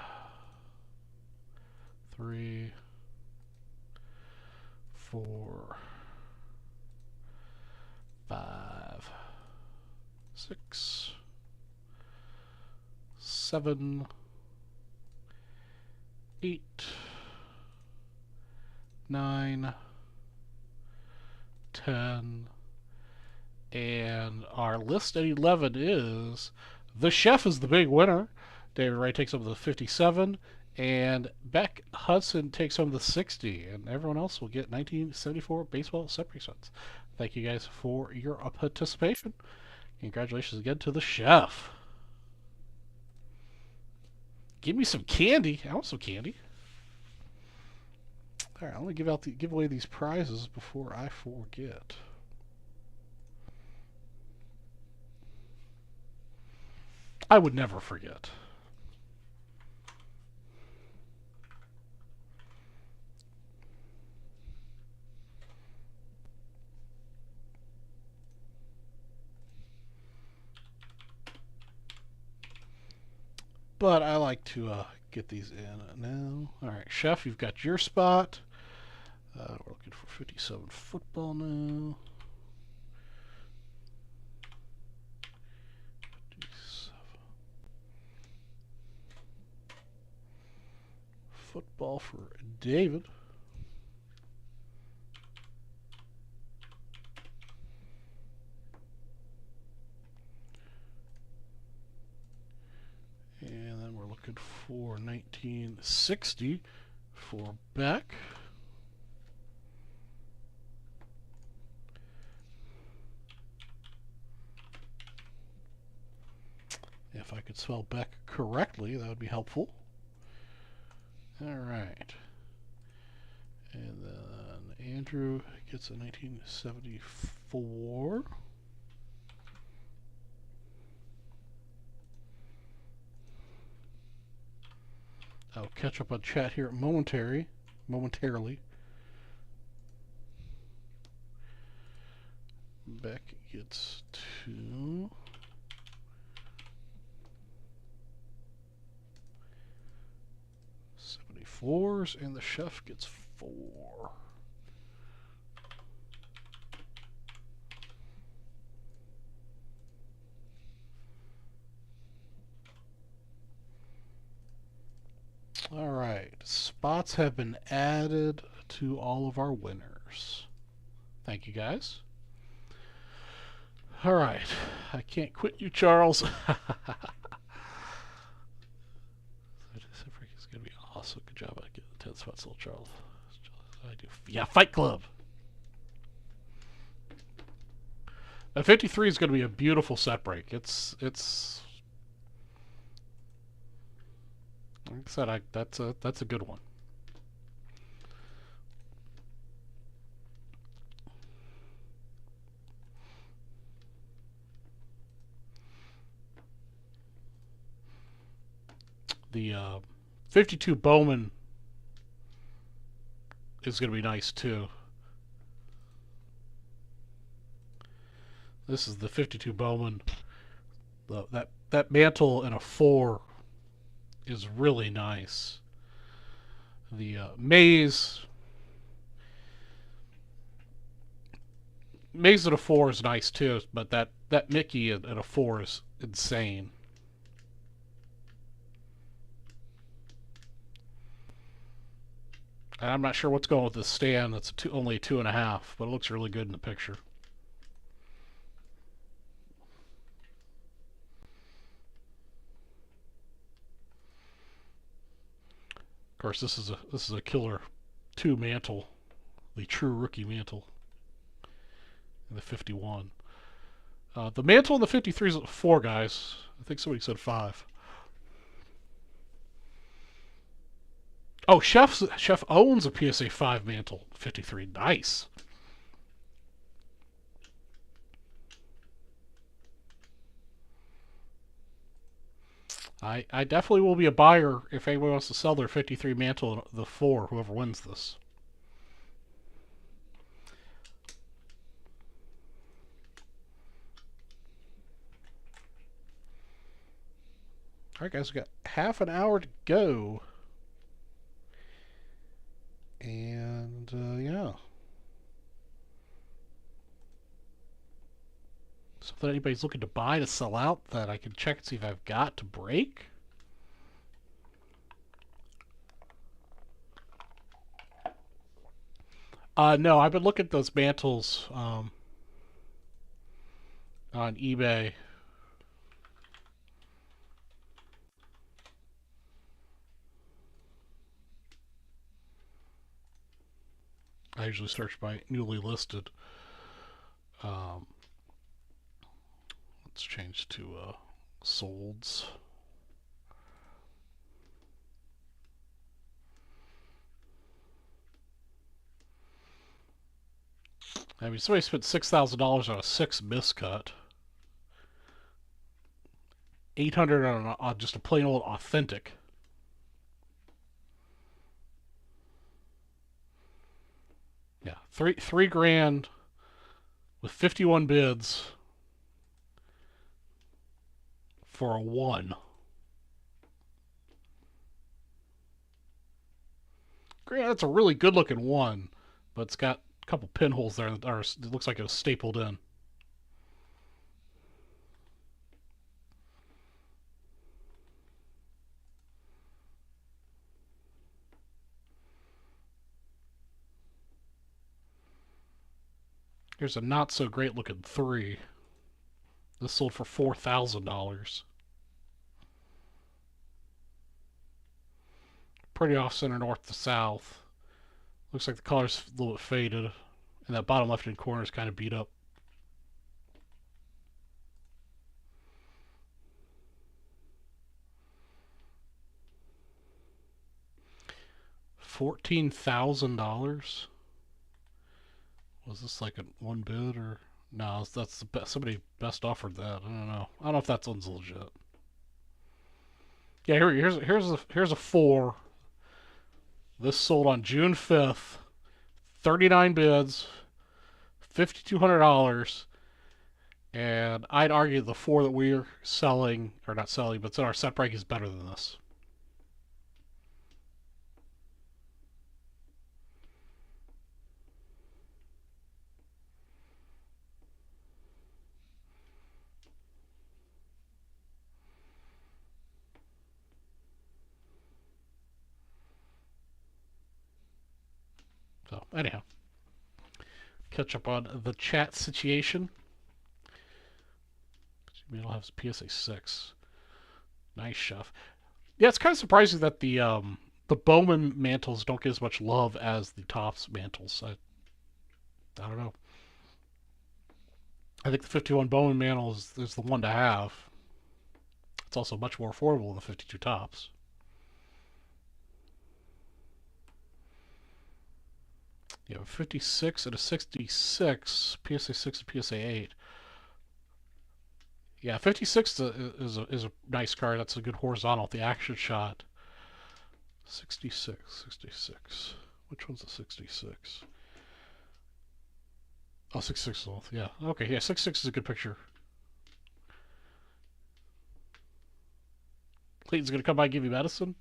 [SPEAKER 1] 3, 4, 5, 6, 7, 8, 9, 10, and our list at 11 is the Chef is the big winner. David Wright takes home the 57, and Beck Hudson takes home the 60, and everyone else will get 1974 baseball set break sets. Thank you guys for your participation. Congratulations again to the Chef. Give me some candy. I want some candy. All right, I'm gonna give away these prizes before I forget. I would never forget. But I like to get these in now. All right, Chef, you've got your spot. We're looking for 57 football now. 57. Football for David. And then we're looking for 1960 for Beck. If I could spell Beck correctly, that would be helpful. All right. And then Andrew gets a 1974. I'll catch up on chat here momentarily. Beck gets 2. 4s, and the chef gets 4. All right, spots have been added to all of our winners. Thank you, guys. All right, I can't quit you, Charles. It's gonna be awesome. Good job. I get the 10 spots, little Charles. I do. Yeah, Fight Club. A 53 is going to be a beautiful set break. It's like I said, that's a good one. The 52 Bowman is going to be nice too. This is the 52 Bowman. That mantle in a 4 is really nice. The Maze at a 4 is nice too, but that Mickey at a 4 is insane. And I'm not sure what's going with this stand. That's only a 2.5, but it looks really good in the picture. Of course, this is a killer 2 mantle, the true rookie mantle. In the 51. The mantle in the 53 is at 4, guys. I think somebody said 5. Oh, Chef owns a PSA 5 mantle 53. Nice. I definitely will be a buyer if anyone wants to sell their 53 mantle the 4, whoever wins this. Alright, guys, we got half an hour to go. And, yeah. Something anybody's looking to buy to sell out that I can check and see if I've got to break. No, I've been looking at those mantles on eBay. I usually search by newly listed. Let's change to solds. I mean, somebody spent $6,000 on a 6 miscut. $800 on just a plain old authentic. Yeah, three grand with 51 bids for a 1. Granted, that's a really good looking 1, but it's got a couple pinholes there that are, it looks like it was stapled in. Here's a not so great looking 3. This sold for $4,000. Pretty off center north to south. Looks like the color's a little bit faded, and that bottom left hand corner is kind of beat up. $14,000. Was this like a 1 bid or no? That's the best. Somebody best offered that. I don't know. I don't know if that one's legit. Yeah, here's a 4. This sold on June 5th. 39 bids, $5,200. And I'd argue the 4 that we're selling, or not selling, but it's in our set break is better than this. So anyhow, catch up on the chat situation. We'll have PSA 6. Nice chef. Yeah, it's kind of surprising that the Bowman mantles don't get as much love as the Topps mantles. I don't know. I think the 51 Bowman mantle is the one to have. It's also much more affordable than the 52 Topps. You have a 56 and a 66, PSA 6 and PSA 8. Yeah, 56 is a nice card. That's a good horizontal with the action shot. 66, 66. Which one's the 66? Oh, 66 is yeah. Okay, yeah, 66 is a good picture. Clayton's gonna come by and give you medicine?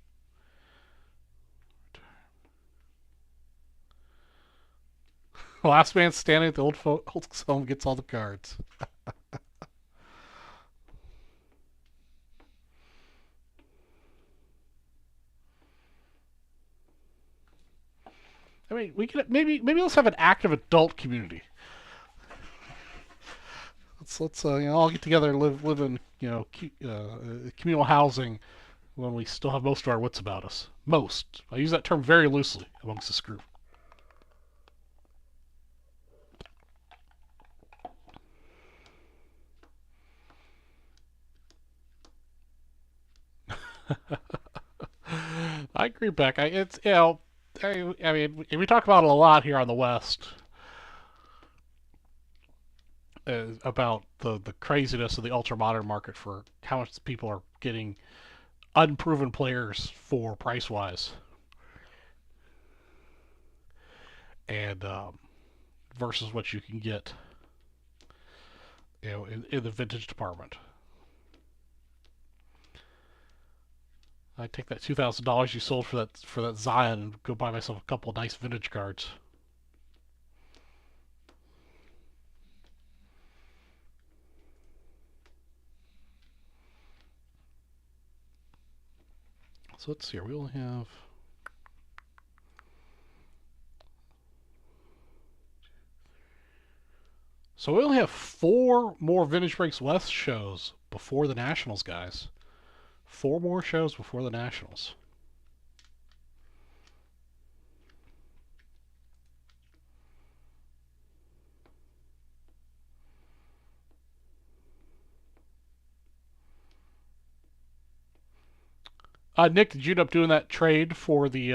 [SPEAKER 1] Last man standing at the old folks' home gets all the cards. I mean, we could maybe let's have an active adult community. Let's all get together and live in communal housing when we still have most of our wits about us. Most. I use that term very loosely amongst this group. I agree, Beck. It's I mean, we talk about it a lot here on the West about the craziness of the ultra modern market for how much people are getting unproven players for price wise, and versus what you can get, in the vintage department. I'd take that $2,000 you sold for that Zion and go buy myself a couple of nice vintage cards. So let's see here. We only have So we only have 4 more Vintage Breaks West shows before the Nationals, guys. 4 more shows before the Nationals. Nick, did you end up doing that trade for the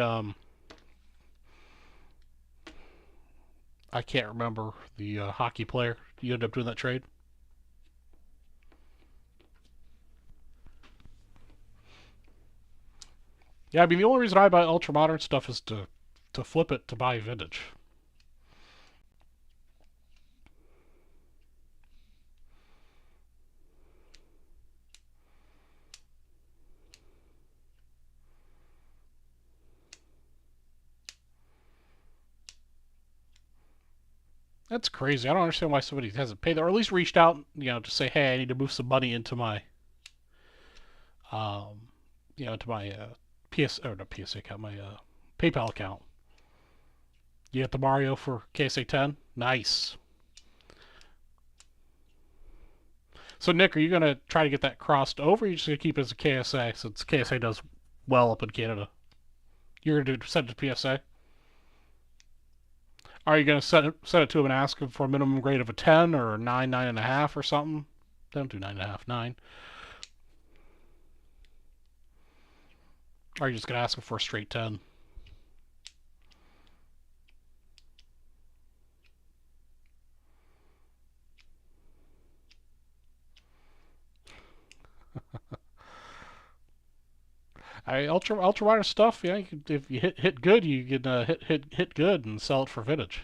[SPEAKER 1] I can't remember the hockey player? Did you end up doing that trade? Yeah, I mean the only reason I buy ultra modern stuff is to flip it to buy vintage. That's crazy. I don't understand why somebody hasn't paid that, or at least reached out, to say, hey, I need to move some money into my, into my not PSA account, my PayPal account. You got the Mario for KSA 10? Nice. So, Nick, are you going to try to get that crossed over, or are you just going to keep it as a KSA since KSA does well up in Canada? You're going to send it to PSA? Are you going to send it to him and ask him for a minimum grade of a 10 or a 9, 9.5 or something? Don't do 9.5, 9. Or are you just going to ask him for a straight 10? Ultra wide stuff. Yeah, if you hit good, you can hit good and sell it for vintage.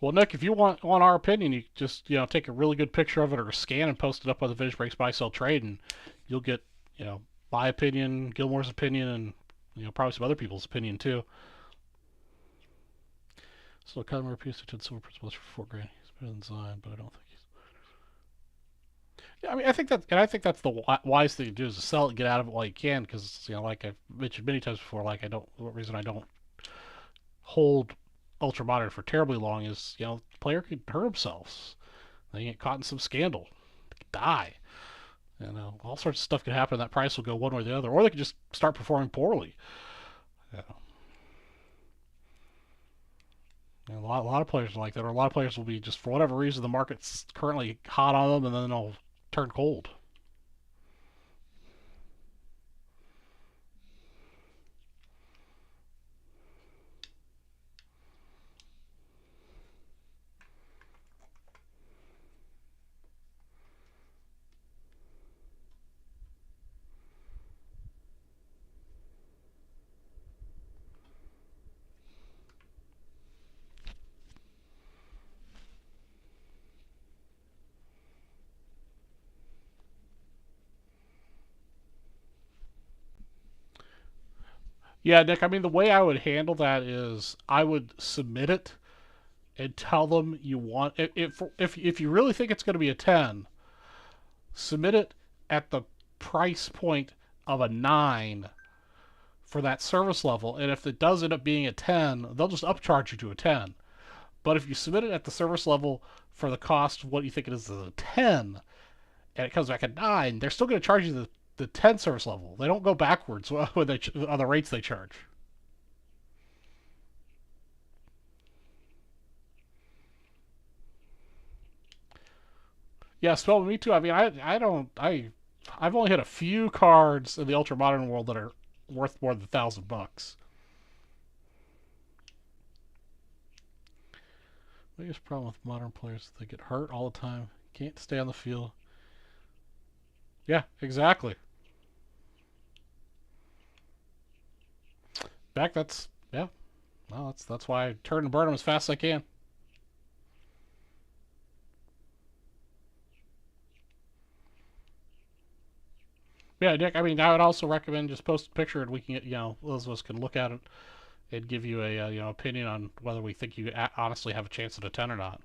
[SPEAKER 1] Well, Nick, if you want our opinion, you just take a really good picture of it or a scan and post it up on the Vintage Breaks Buy Sell Trade, and you'll get my opinion, Gilmore's opinion, and probably some other people's opinion too. So Kyler Murray, PS10 silver principal for $4 grand. He's better than Zion, but I don't think he's. Yeah, I mean, I think that's the wise thing to do is to sell it, get out of it while you can, because like I've mentioned many times before, like the reason I don't hold ultra modern for terribly long is the player could hurt themselves, they get caught in some scandal, they could die, all sorts of stuff could happen. That price will go one way or the other, or they could just start performing poorly. You know, a lot of players are like that, or a lot of players will be just for whatever reason the market's currently hot on them, and then they'll turn cold. Yeah, Nick. I mean, the way I would handle that is I would submit it and tell them you want if you really think it's going to be a 10, submit it at the price point of a 9 for that service level, and if it does end up being a 10, they'll just upcharge you to a 10. But if you submit it at the service level for the cost of what you think it is as a 10, and it comes back at 9, they're still going to charge you the 10 service level. They don't go backwards when on the rates they charge. Yeah, spell me too. I mean, I don't I've only had a few cards in the ultra modern world that are worth more than $1,000. Biggest problem with modern players is they get hurt all the time. Can't stay on the field. Yeah, exactly. Back that's yeah. Well, that's why I turn and burn them as fast as I can. Yeah, Nick. I mean, I would also recommend just post a picture and we can get those of us can look at it and give you a opinion on whether we think you honestly have a chance at a 10 or not.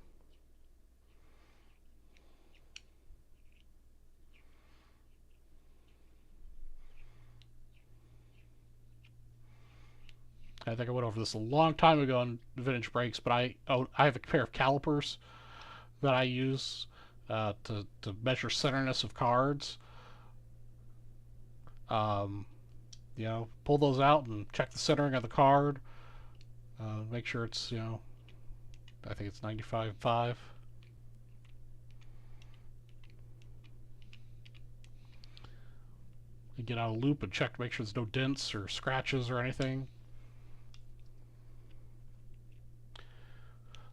[SPEAKER 1] I think I went over this a long time ago on Vintage Breaks, but I have a pair of calipers that I use to measure centerness of cards. Um, pull those out and check the centering of the card. Make sure it's I think it's 95.5. You get out a loop and check to make sure there's no dents or scratches or anything.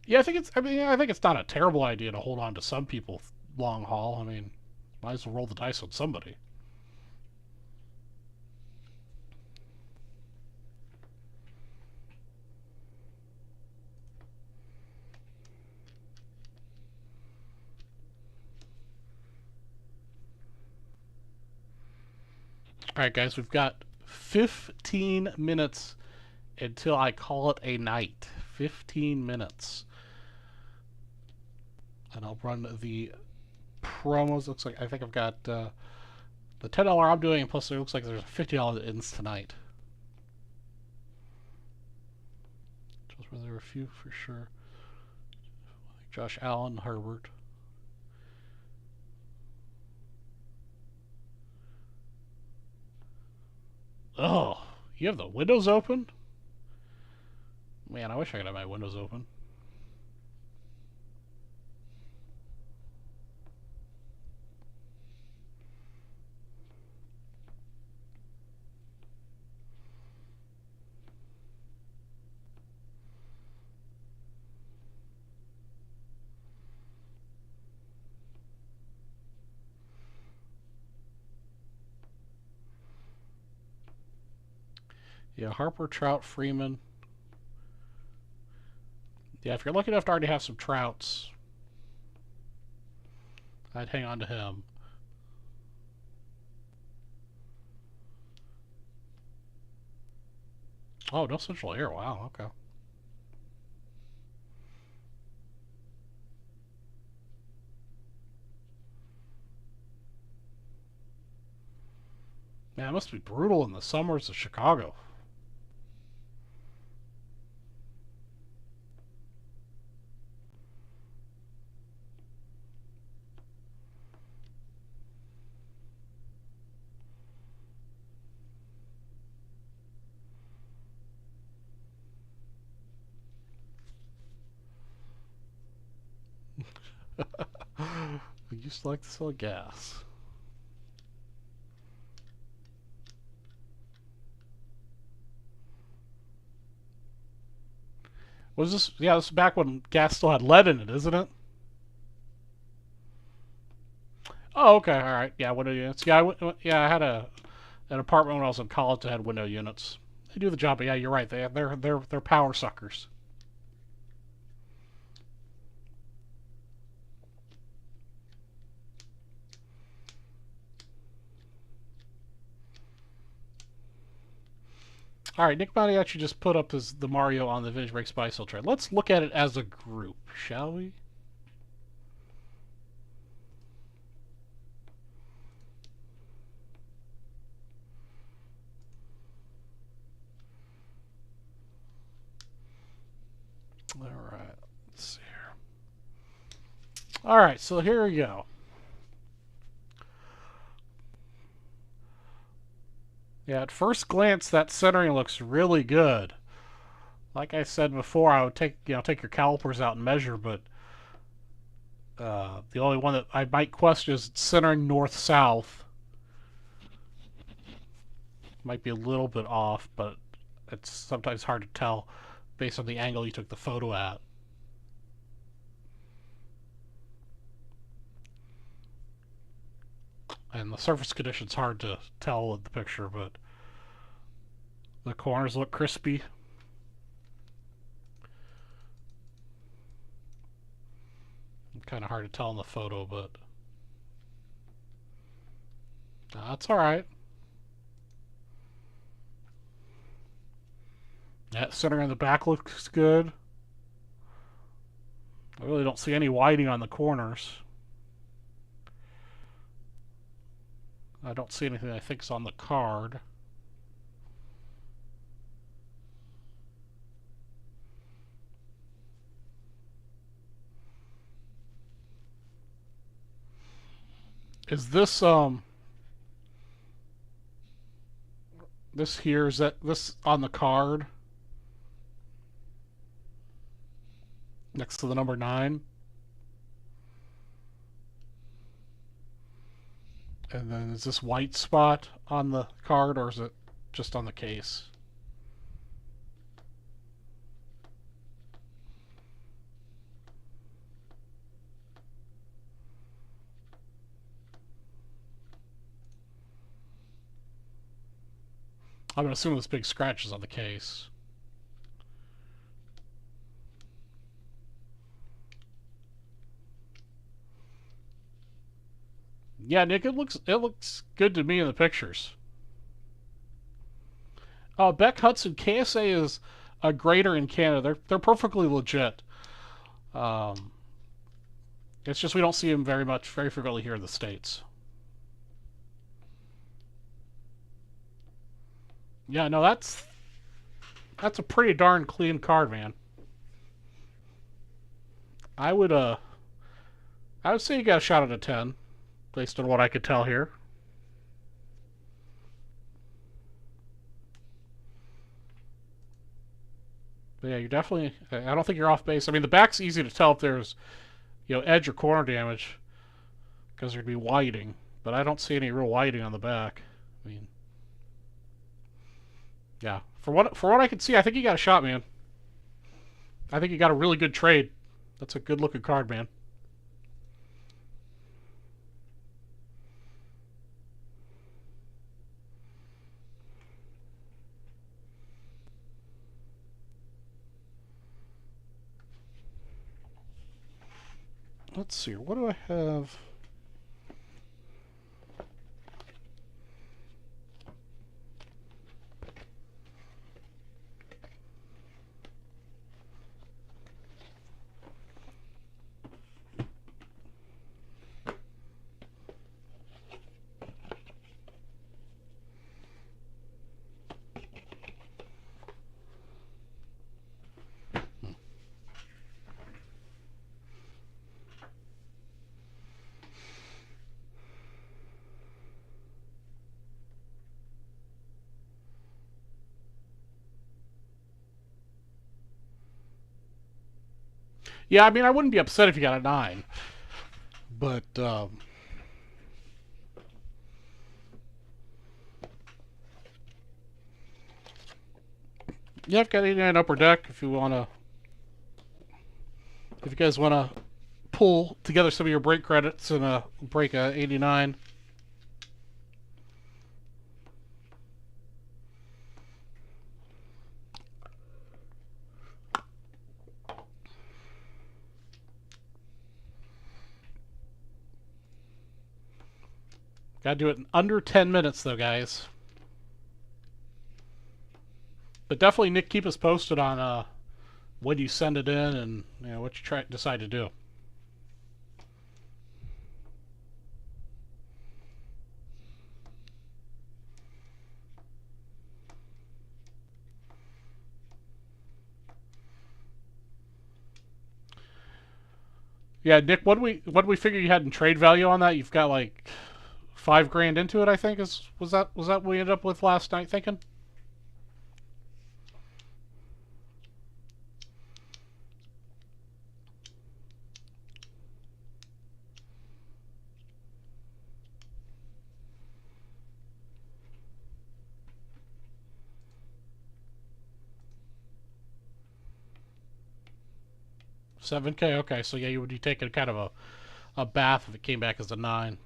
[SPEAKER 1] Yeah, I think it's not a terrible idea to hold on to some people long haul. I mean, might as well roll the dice on somebody. All right, guys, we've got 15 minutes until I call it a night. 15 minutes. And I'll run the promos. Looks like I think I've got the $10 I'm doing, and plus it looks like there's a $50 that ends tonight. Just where there were a few for sure. Like Josh Allen, Herbert. Oh, you have the windows open? Man, I wish I could have my windows open. Yeah, Harper, Trout, Freeman. Yeah, if you're lucky enough to already have some Trouts, I'd hang on to him. Oh, no central air. Wow, okay. Man, it must be brutal in the summers of Chicago. I used to like to sell gas. Was this? Yeah, this is back when gas still had lead in it, isn't it? Oh, okay, all right. Yeah, window units. Yeah, I had an apartment when I was in college that had window units. They do the job, but yeah, you're right. They're power suckers. All right, Nick Monty actually just put up the Mario on the Vintage Breaks Buy Sell trade. Let's look at it as a group, shall we? All right, let's see here. All right, so here we go. Yeah, at first glance, that centering looks really good. Like I said before, I would take your calipers out and measure, but the only one that I might question is centering north-south. Might be a little bit off, but it's sometimes hard to tell based on the angle you took the photo at. And the surface condition's hard to tell in the picture, but the corners look crispy. Kind of hard to tell in the photo, but that's all right. That center in the back looks good. I really don't see any whiting on the corners. I don't see anything I think's on the card. Is this this here, is that this on the card next to the number 9? And then is this white spot on the card, or is it just on the case? I'm going to assume this big scratch is on the case. Yeah, Nick, it looks good to me in the pictures. Beck Hudson, KSA is a grader in Canada. They're perfectly legit. It's just we don't see them very frequently here in the States. Yeah, no, that's a pretty darn clean card, man. I would say you got a shot at a 10, based on what I could tell here. But yeah, you're definitely. I don't think you're off base. I mean, the back's easy to tell if there's, edge or corner damage, because there'd be whiting. But I don't see any real whiting on the back. I mean, yeah, for what I can see, I think you got a shot, man. I think you got a really good trade. That's a good looking card, man. Let's see. What do I have? Yeah, I mean, I wouldn't be upset if you got a 9. But, yeah, I've got 89 upper deck if you want to. If you guys want to pull together some of your break credits and break a 89. Gotta do it in under 10 minutes, though, guys. But definitely, Nick, keep us posted on when you send it in and what you decide to do. Yeah, Nick, what do we figure you had in trade value on that? You've got like $5,000 into it, I think. Was that what we ended up with last night thinking? $7,000. Okay, so yeah, you would be taking kind of a bath if it came back as a 9.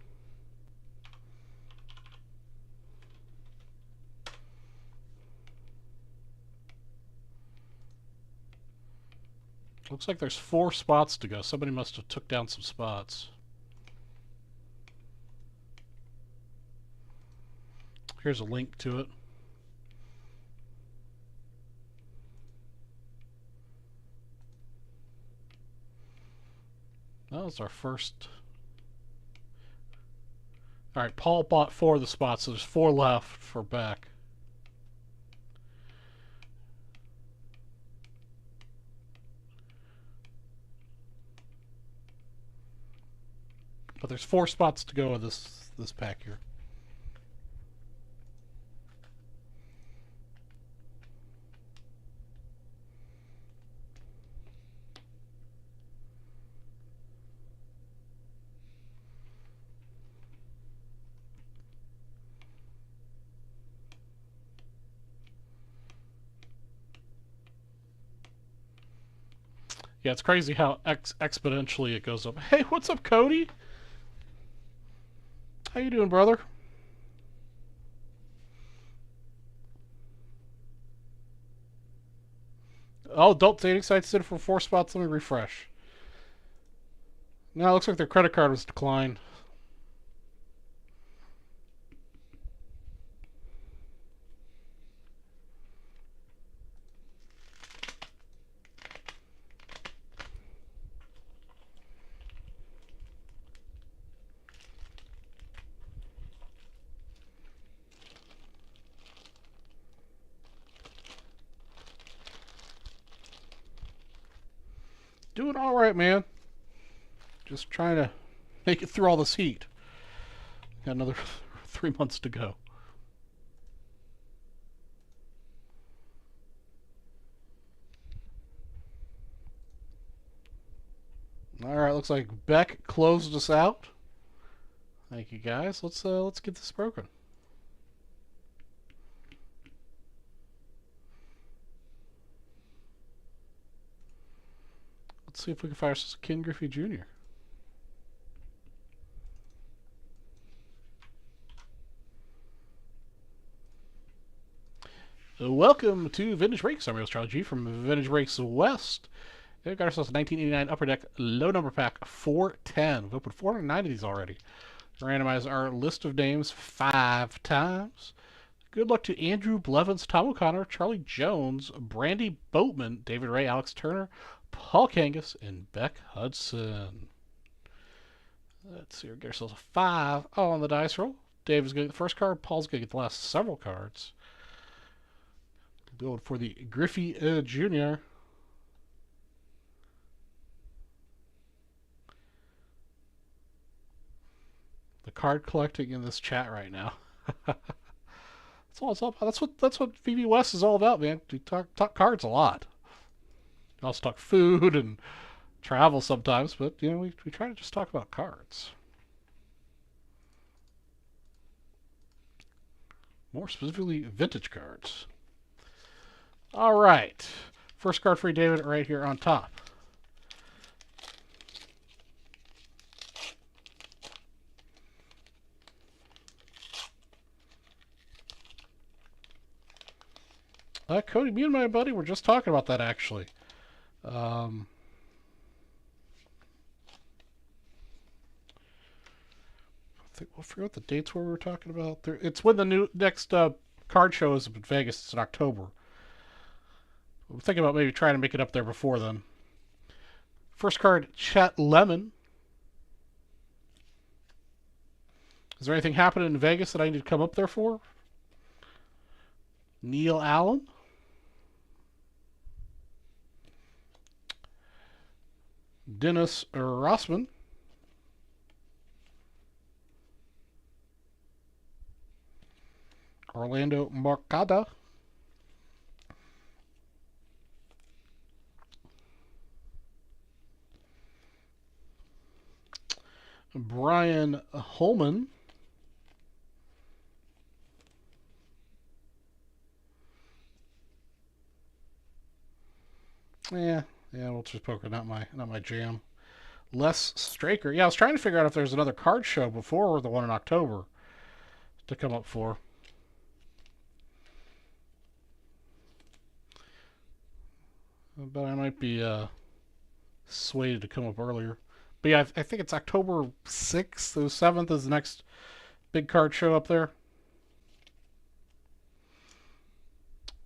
[SPEAKER 1] Looks like there's 4 spots to go. Somebody must have took down some spots. Here's a link to it. That was our first. All right, Paul bought 4 of the spots, so there's 4 left for Beck. But there's 4 spots to go with this pack here. Yeah, it's crazy how exponentially it goes up. Hey, what's up, Cody? How you doing, brother? Oh, adult dating sites did it for 4 spots. Let me refresh. Now it looks like their credit card was declined. Doing all right, man. Just trying to make it through all this heat. Got another 3 months to go. All right, looks like Beck closed us out. Thank you, guys. Let's get this broken. Let's see if we can fire ourselves a Ken Griffey Jr. Welcome to Vintage Breaks. I'm your host, Charlie G from Vintage Breaks West. We've got ourselves a 1989 Upper Deck low number pack 410. We've opened 409 of these already. Randomize our list of names 5 times. Good luck to Andrew Blevins, Tom O'Connor, Charlie Jones, Brandy Boatman, David Ray, Alex Turner, Paul Kangas, and Beck Hudson. Let's see, we'll get ourselves a 5 on the dice roll. Dave is going to get the first card. Paul's going to get the last several cards. Going for the Griffey Jr. The card collecting in this chat right now. That's all it's all about. That's what VB West is all about, man. We talk cards a lot. We also talk food and travel sometimes, but you know, we try to just talk about cards. More specifically, vintage cards. All right. First card for you, David, right here on top. Cody, me and my buddy were just talking about that, actually. I forget what the dates were we were talking about. It's when the next card show is in Vegas. It's in October. I'm thinking about maybe trying to make it up there before then. First card, Chet Lemon. Is there anything happening in Vegas that I need to come up there for? Neil Allen. Dennis Rossman. Orlando Marcada. Brian Holman. Yeah, Ultra Poker, not my jam. Les Straker. Yeah, I was trying to figure out if there's another card show before the one in October to come up for. But I might be swayed to come up earlier. But yeah, I think it's October 6th or 7th is the next big card show up there.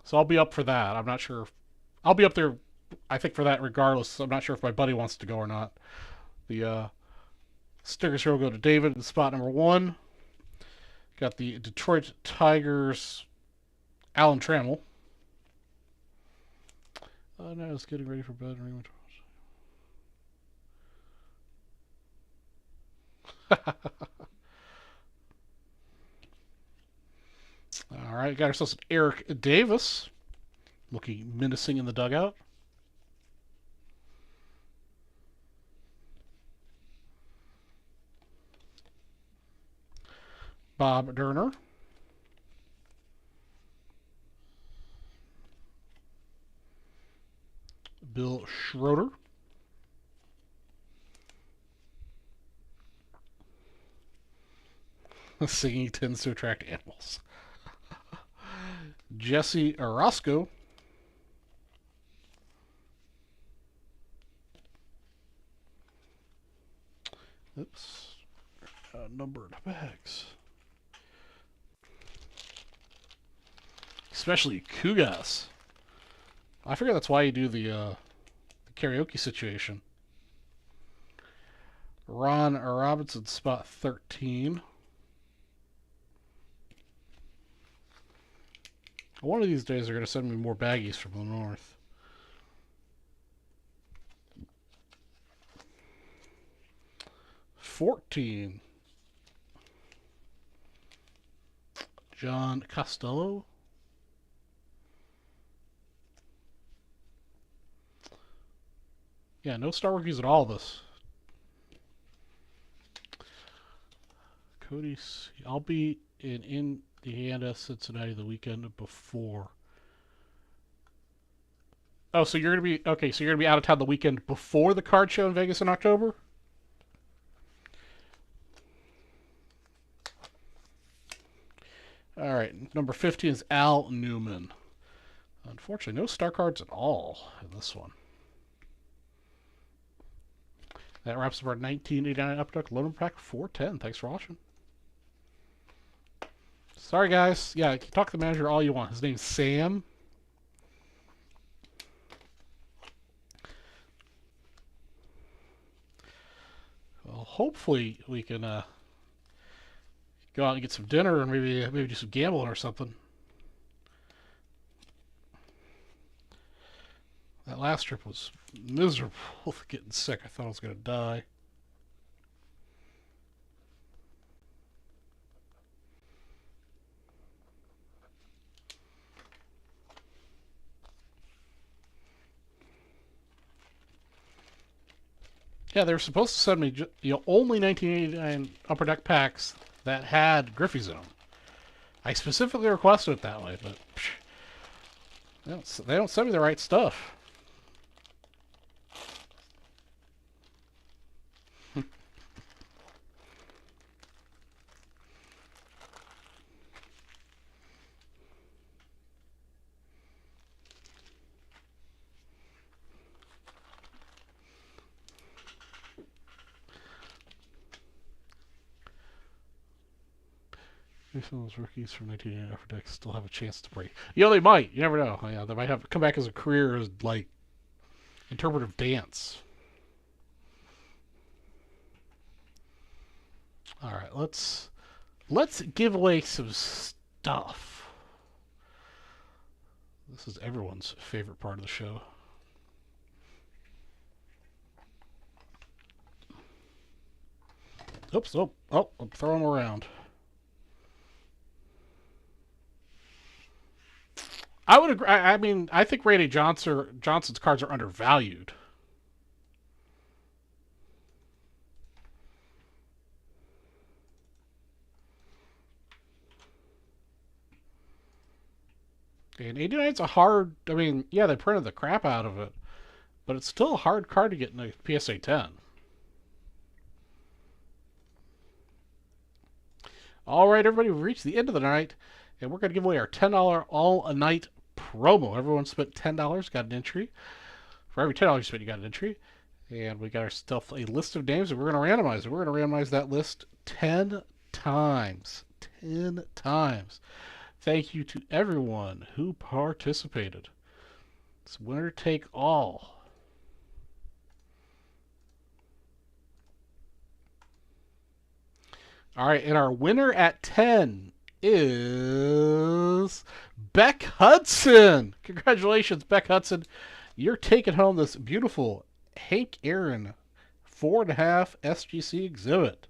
[SPEAKER 1] So I'll be up for that. I'm not sure. I'll be up there, I think, for that regardless. I'm not sure if my buddy wants to go or not. The sticker show will go to David in spot number 1. Got the Detroit Tigers, Alan Trammell. Now it's getting ready for bed. All right, got ourselves an Eric Davis, looking menacing in the dugout. Bob Durner. Bill Schroeder. Singing tends to attract animals. Jesse Orozco. Oops. Numbered bags. Especially Kugas. I figure that's why you do the karaoke situation. Ron Robinson, spot 13. One of these days they're going to send me more baggies from the north. $14. John Costello. Yeah, no Star Rookies at all this. Cody's. I'll be in Indiana, Cincinnati the weekend before. Oh, so you're gonna be okay. So you're gonna be out of town the weekend before the card show in Vegas in October. All right, number 15 is Al Newman. Unfortunately, no star cards at all in this one. That wraps up our 1989 Upper Deck Loading Pack 410. Thanks for watching. Sorry, guys. Yeah, you can talk to the manager all you want. His name's Sam. Well, hopefully we can go out and get some dinner and maybe do some gambling or something. That last trip was miserable. Getting sick. I thought I was going to die. Yeah, they were supposed to send me only 1989 Upper Deck packs that had Griffey's in them. I specifically requested it that way, but they don't send me the right stuff. Some of those rookies from 1989 Upper Deck still have a chance to break. They might. You never know. Yeah, they might have come back as a career as like interpretive dance. All right, let's give away some stuff. This is everyone's favorite part of the show. Oops! Oh! I'm throwing them around. I would agree. I mean, I think Randy Johnson's cards are undervalued. And 89's a hard. I mean, yeah, they printed the crap out of it, but it's still a hard card to get in a PSA 10. All right, everybody, we've reached the end of the night, and we're going to give away our $10 all-night promo. Everyone spent $10, got an entry. For every $10 you spent, you got an entry. And we got ourselves a list of names, and we're going to randomize it. We're going to randomize that list 10 times. 10 times. Thank you to everyone who participated. It's winner take all. All right, and our winner at 10 is Beck Hudson. Congratulations, Beck Hudson. You're taking home this beautiful Hank Aaron 4.5 SGC exhibit.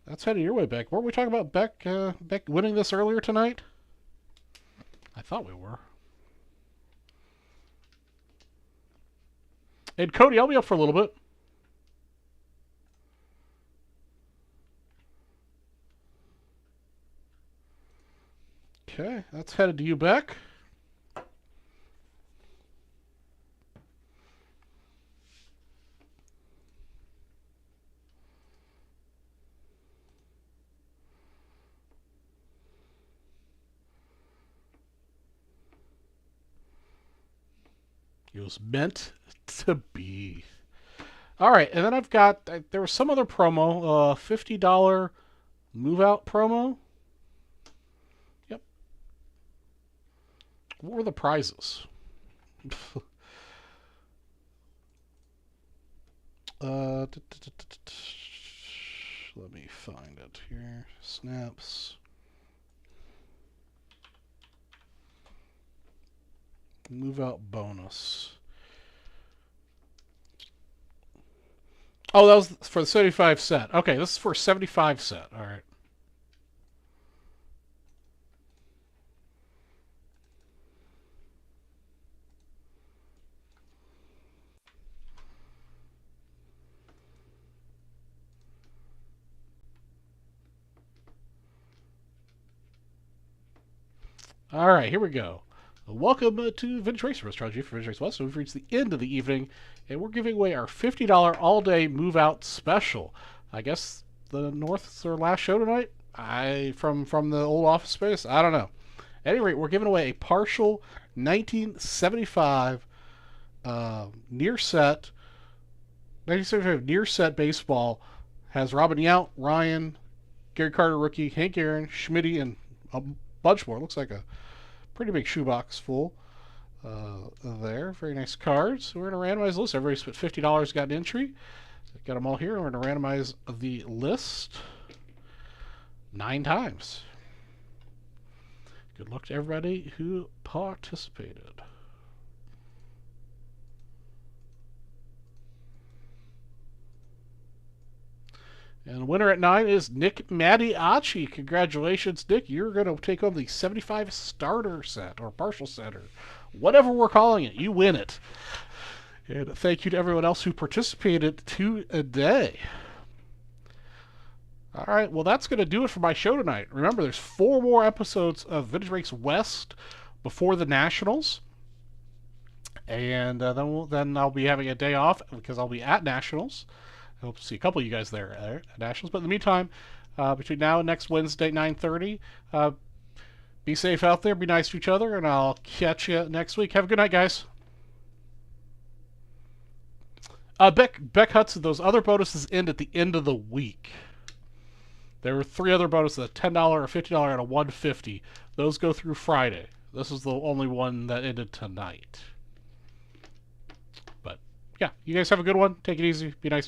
[SPEAKER 1] That's headed your way, Beck. Weren't we talking about Beck winning this earlier tonight? I thought we were. And Cody, I'll be up for a little bit. Okay, that's headed to you, Beck. It was meant to be. All right, and then I've got, there was some other promo, $50 move out promo. Yep. What were the prizes? Let me find it here. Snaps. Move out bonus. Oh, that was for the 75 set. Okay, this is for a 75 set. All right. All right, here we go. Welcome to Vintage Racer Strategy for Vintage Race West. So we've reached the end of the evening, and we're giving away our $50 all-day move-out special. I guess the North's their last show tonight. From the old office space. I don't know. At any rate, we're giving away a partial 1975 near set. 1975 near set baseball has Robin Yount, Ryan, Gary Carter rookie, Hank Aaron, Schmitty, and a bunch more. Looks like a pretty big shoebox full there. Very nice cards. We're going to randomize the list. Everybody spent $50, got an entry. Got them all here. We're going to randomize the list 9 times. Good luck to everybody who participated. And the winner at 9 is Nick Mattiacci. Congratulations, Nick. You're going to take home the 75 starter set or partial set or whatever we're calling it. You win it. And thank you to everyone else who participated today. All right, well, that's going to do it for my show tonight. Remember, there's 4 more episodes of Vintage Breaks West before the Nationals. And then I'll be having a day off because I'll be at Nationals. I hope to see a couple of you guys there at Nationals. But in the meantime, between now and next Wednesday, 9:30, be safe out there, be nice to each other, and I'll catch you next week. Have a good night, guys. Beck Hudson, those other bonuses end at the end of the week. There were 3 other bonuses, a $10, a $50, and a $150. Those go through Friday. This is the only one that ended tonight. But, yeah, you guys have a good one. Take it easy. Be nice.